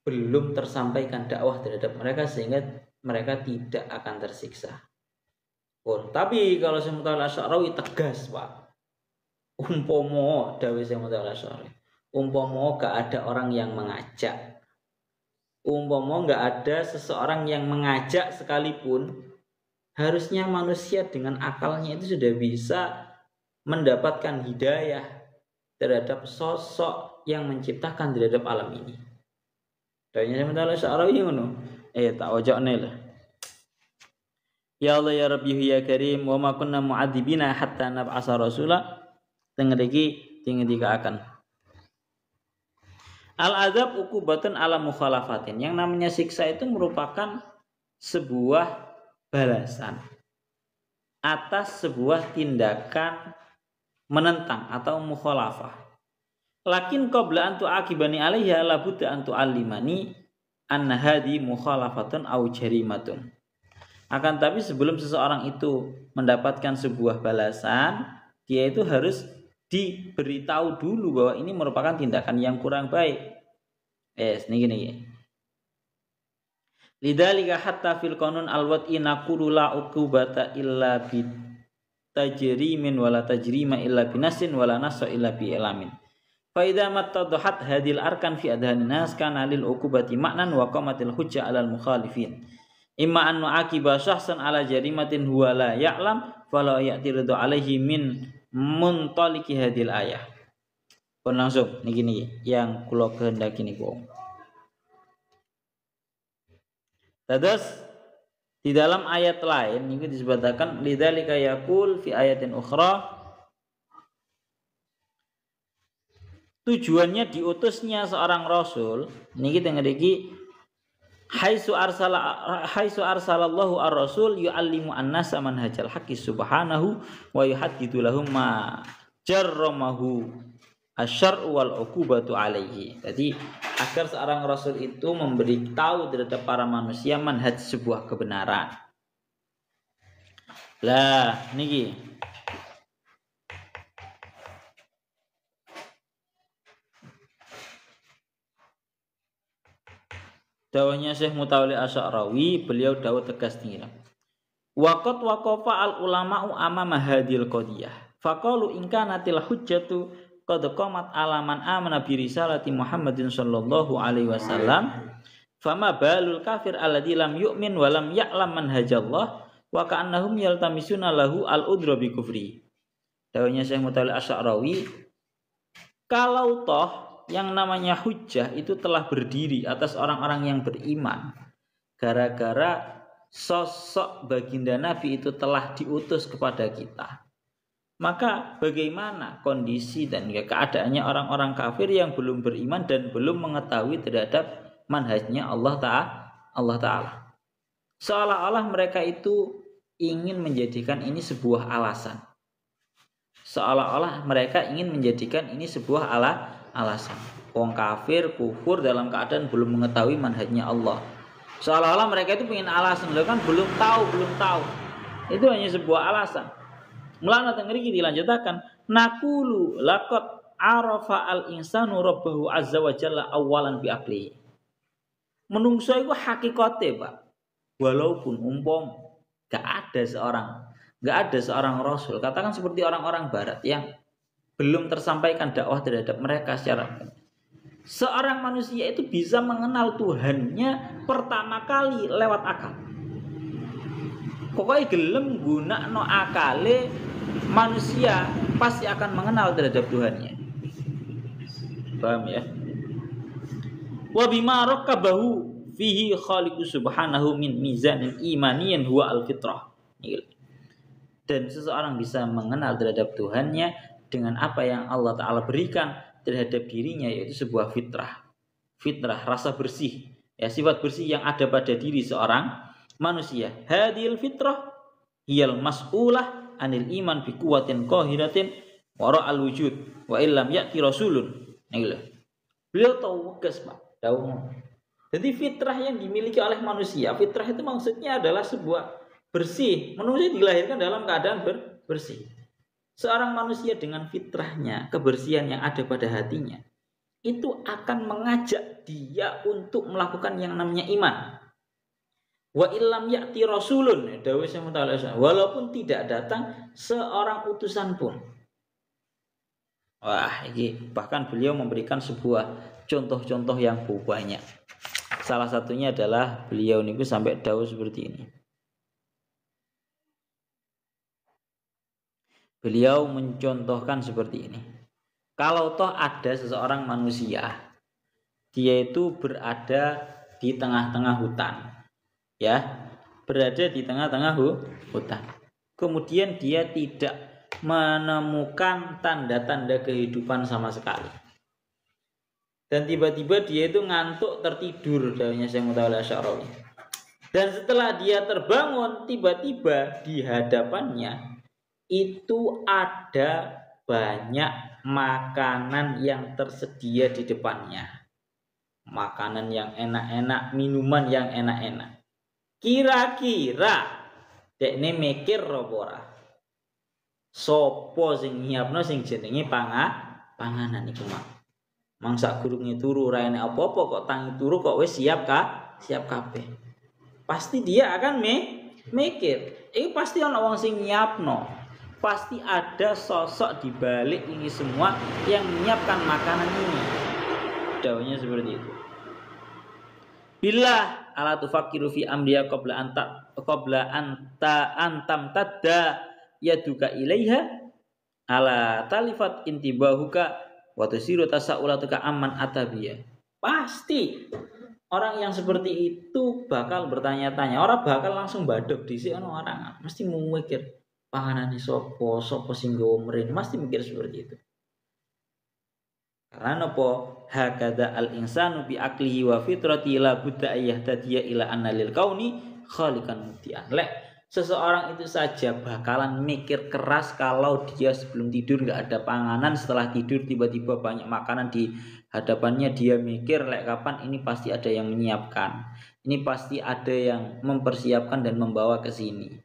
belum tersampaikan dakwah terhadap mereka sehingga mereka tidak akan tersiksa. Tapi kalau Syekh Mutawalli Asy'arawi tegas, Pak. Umpomo dawuh Syekh Mutawalli Asy'arawi. Umpomo gak ada orang yang mengajak. Umpomo gak ada seseorang yang mengajak sekalipun, harusnya manusia dengan akalnya itu sudah bisa mendapatkan hidayah terhadap sosok yang menciptakan terhadap alam ini. Dawuhnya Syekh Mutawalli Asy'arawi ngono. Tak ojokne lah. Ya Allah ya Rabbi ya Karim wa ma kunna mu'adzibina hatta nab'asa rasula. Tengeriki akan al-adzab uqubatun ala mukhalafatin. Yang namanya siksa itu merupakan sebuah balasan atas sebuah tindakan menentang atau mukhalafah. Lakin qabla an tu'aqibani 'alaiha la budda an tu'allimani anna hadhi mukhalafatun aw jarimatun. Akan tapi sebelum seseorang itu mendapatkan sebuah balasan, dia itu harus diberitahu dulu bahwa ini merupakan tindakan yang kurang baik. Niki. Lidzalika hatta fil qanun al-wad'i naqulu la uqubata illa bi tajrimin wala tajrima illa bi nasin wala nasa illa bi ilamin. Fa idza mattadahat hadhil arkan fi adhanin nas kana lil uqubati ma'nan wa qamatil hujjah 'alal mukhalifin. Imma an nu'aqiba syahsan 'ala jarimatin huwa la ya'lam fala ya'tiridu 'alaihi min muntaliki hadhil ayah. Pun langsung niki yang kula kehendaki niku. Terus di dalam ayat lain ini disebutkan lidzalika yaqul fi ayatin ukhra, tujuannya diutusnya seorang rasul niki tengeriki haitsu arsalallahu ar-rasul yu'allimu an-nasa manhajal haqqi subhanahu wa yuhaddidu lahum ma jarramahu asyar'u wal uqubatu alaihi. Jadi agar seorang rasul itu memberitahu terhadap para manusia manhaj sebuah kebenaran. Lah niki dawuhnya Syekh Mutawalli Asy'arawi, beliau dawuh tegas tinggi. Waqat waqafa al ulama'u amama hadhil qadiyah. Faqalu in kanatil hujjatu qad qamat alaman amana bi risalati Muhammadin sallallahu alaihi wasallam fama balul kafir alladzi lam yu'min wa lam ya'lam manhajallah wa ka'annahum yaltamisuna lahu al udra bi kufri. Dawuhnya Syekh Mutawalli Asy'arawi, kalau toh yang namanya hujjah itu telah berdiri atas orang-orang yang beriman gara-gara sosok baginda Nabi itu telah diutus kepada kita, maka bagaimana kondisi dan keadaannya orang-orang kafir yang belum beriman dan belum mengetahui terhadap manhajnya Allah Ta'ala. Seolah-olah mereka itu ingin menjadikan ini sebuah alasan. Seolah-olah mereka ingin menjadikan ini sebuah alasan. Wong kafir kufur dalam keadaan belum mengetahui manhajnya Allah. Seolah-olah mereka itu ingin alasan, kan belum tahu. Itu hanya sebuah alasan. Mulana tengriki dilanjutkan, naqulu laqad arafa al-insanu rabbahu azza wa jalla awalan bi aqli. Menungso iku hakikate, Pak. Walaupun gak ada seorang rasul, katakan seperti orang-orang barat yang belum tersampaikan dakwah terhadap mereka secara seorang manusia itu bisa mengenal Tuhannya pertama kali lewat akal. Pokoknya gelem gunakno akale, manusia pasti akan mengenal terhadap Tuhannya. Paham ya? Wa bima rakabahu fihi khaliqu subhanahu min mizanin imaniyan huwa al-fitrah. Dan seseorang bisa mengenal terhadap Tuhannya dengan apa yang Allah Ta'ala berikan terhadap dirinya, yaitu sebuah fitrah. Fitrah, rasa bersih, ya, sifat bersih yang ada pada diri seorang manusia. Hadil fitrah hiyal mas'ulah anil iman bi quwwatin qahiratin wara al wujud wa illam ya'ti rasulun. Beliau tahu guys, Pak. Tahu. Jadi fitrah yang dimiliki oleh manusia, fitrah itu maksudnya adalah sebuah bersih. Manusia dilahirkan dalam keadaan bersih. Seorang manusia dengan fitrahnya, kebersihan yang ada pada hatinya, itu akan mengajak dia untuk melakukan yang namanya iman. Wa illam ya'ti rasulun, walaupun tidak datang seorang utusan pun. Wah, ini bahkan beliau memberikan sebuah contoh-contoh yang banyak. Salah satunya adalah beliau niku sampai dawuh seperti ini. Beliau mencontohkan seperti ini. Kalau toh ada seseorang manusia, dia itu berada di tengah-tengah hutan. Ya, berada di tengah-tengah hutan. Kemudian dia tidak menemukan tanda-tanda kehidupan sama sekali. Dan tiba-tiba dia itu ngantuk tertidur, dawuhnya Syekh Mutawalli Asy'arawi. Dan setelah dia terbangun, tiba-tiba di hadapannya itu ada banyak makanan yang tersedia di depannya. Makanan yang enak-enak, minuman yang enak-enak. Kira-kira dekne mikir apa ora? Sopo sing nyiapno sing jenenge panganan iku mak. Mangsa gurunge turu ora enek apa-apa kok tangi turu kok wis siap kabeh. Pasti dia akan mikir. Iki pasti ana wong sing nyiapno. Pasti ada sosok di balik ini semua yang menyiapkan makanan ini. Dawuhnya seperti itu. Bila ala tufakiru fi amriya qabla antam tadda yaduka ilaiha ala talifat intibahuka wa tusiru tasaulatuka amman atabiya. Pasti orang yang seperti itu bakal bertanya-tanya, orang bakal langsung badok dhisik ana orang, mesti memikir panganane sapa sing nggawa mrene, mesti mikir seperti itu. Karena apa? Hakada al-insanu bi aqlihi wa fitrati la budda ayyahtadiya ila anna lil kauni khaliqan mubdian. Seseorang itu saja bakalan mikir keras kalau dia sebelum tidur nggak ada panganan, setelah tidur tiba-tiba banyak makanan di hadapannya, dia mikir kapan ini pasti ada yang menyiapkan, ini pasti ada yang mempersiapkan dan membawa ke sini.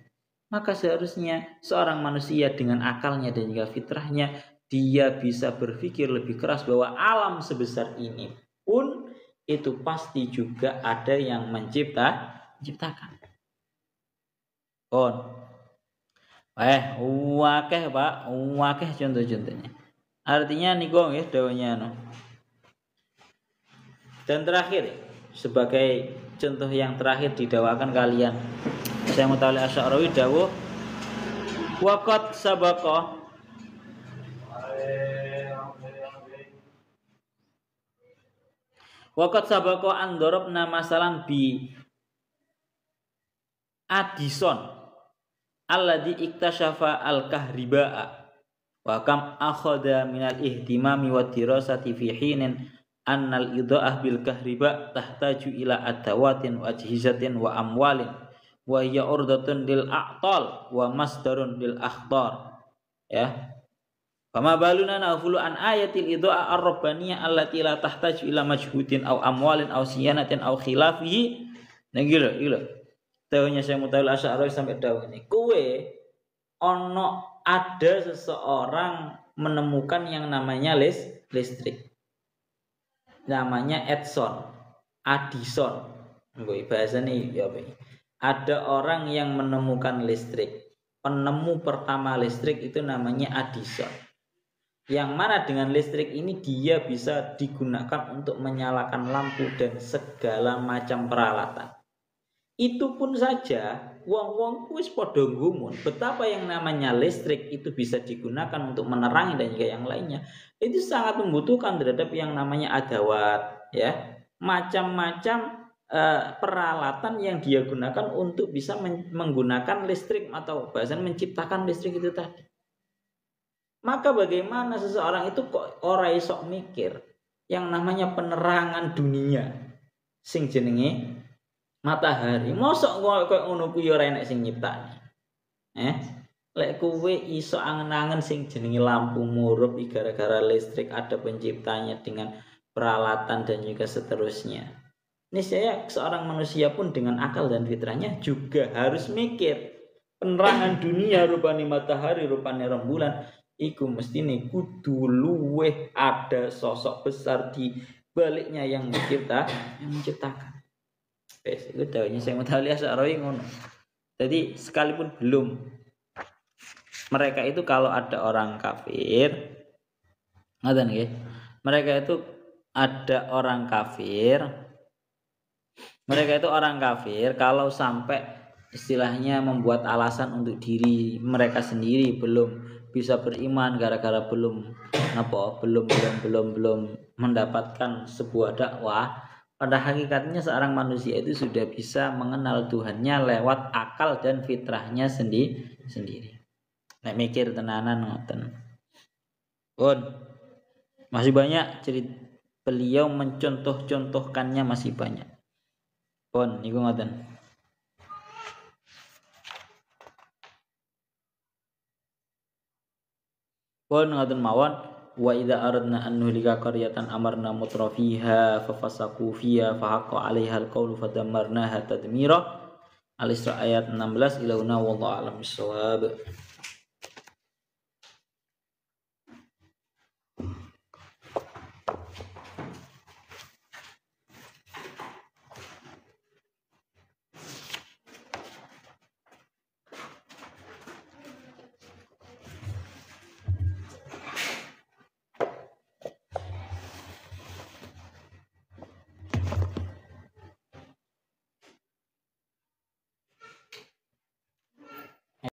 Maka seharusnya seorang manusia dengan akalnya dan juga fitrahnya, dia bisa berpikir lebih keras bahwa alam sebesar ini pun itu pasti juga ada yang menciptakan. Wakeh Pak, wakeh contoh-contohnya. Artinya niku nggih dawuhnya anu. Dan terakhir sebagai contoh yang terakhir didawakan kalian, Syekh Mutawalli Asy'arawi dawuh waqat sabaqa andorobna masalan bi Addison alladzi iktashafa al-kahriba'a wa kam akhadha minal ihtimami wa dirasati fi hinin annal idha'ah bil kahriba tahtaju ila adawatin wa ajhizatin wa amwalin wa hiya urdatun lil a'tal wa masdarun lil akhtar. Ya, fama baluna nafulu an ayatil idha'a ar-rabbaniyah allati la tahtaju ila majhudin aw amwalin aw siyanatin aw khilafihi. Nah gila dawuhnya Syekh Mutawalli Asy'arawi sampai dawuh ini, kowe ono ada seseorang menemukan yang namanya listrik, namanya Addison. Bahasanya apa? Ada orang yang menemukan listrik. Penemu pertama listrik itu namanya Addison. Yang mana dengan listrik ini dia bisa digunakan untuk menyalakan lampu dan segala macam peralatan. Itu pun saja wong-wong wis padha nggumun betapa yang namanya listrik itu bisa digunakan untuk menerangi dan juga yang lainnya. Itu sangat membutuhkan terhadap yang namanya adawat, ya. Macam-macam peralatan yang dia gunakan untuk bisa menggunakan listrik atau bahkan menciptakan listrik itu tadi. Maka bagaimana seseorang itu kok ora iso mikir yang namanya penerangan dunia sing jenenge matahari. Mosok kok ngono kuwi ora enek sing nyiptani. Lek kowe iso angen-angen sing jenenge lampu murup gara-gara listrik ada penciptanya dengan peralatan dan juga seterusnya. Niscaya seorang manusia pun dengan akal dan fitrahnya juga harus mikir penerangan dunia rupane matahari, rupane rembulan. Iku mestine kudu luweh ada sosok besar di baliknya yang menciptakan. Wes, iku dawuhnya Syekh Mutawalli Asy'ari ngono. Jadi sekalipun belum mereka itu kalau ada orang kafir, ngoten nggih. Mereka itu ada orang kafir. Mereka itu orang kafir kalau sampai istilahnya membuat alasan untuk diri mereka sendiri belum bisa beriman gara-gara belum mendapatkan sebuah dakwah. Pada hakikatnya seorang manusia itu sudah bisa mengenal Tuhannya lewat akal dan fitrahnya sendiri. Nek mikir tenanan ngoten. Pun masih banyak cerita beliau mencontoh-contohkannya masih banyak. Pun niku ngoten. Pun ngoten mawon, wa idza aradna an nuhlika qaryatan amarna mutrafiha fafasaqu fiha fahaqqa 'alaiha al-qawlu fadammarnaha tadmira. Al-Isra ayat 16 ila wallahu a'lam bissawab.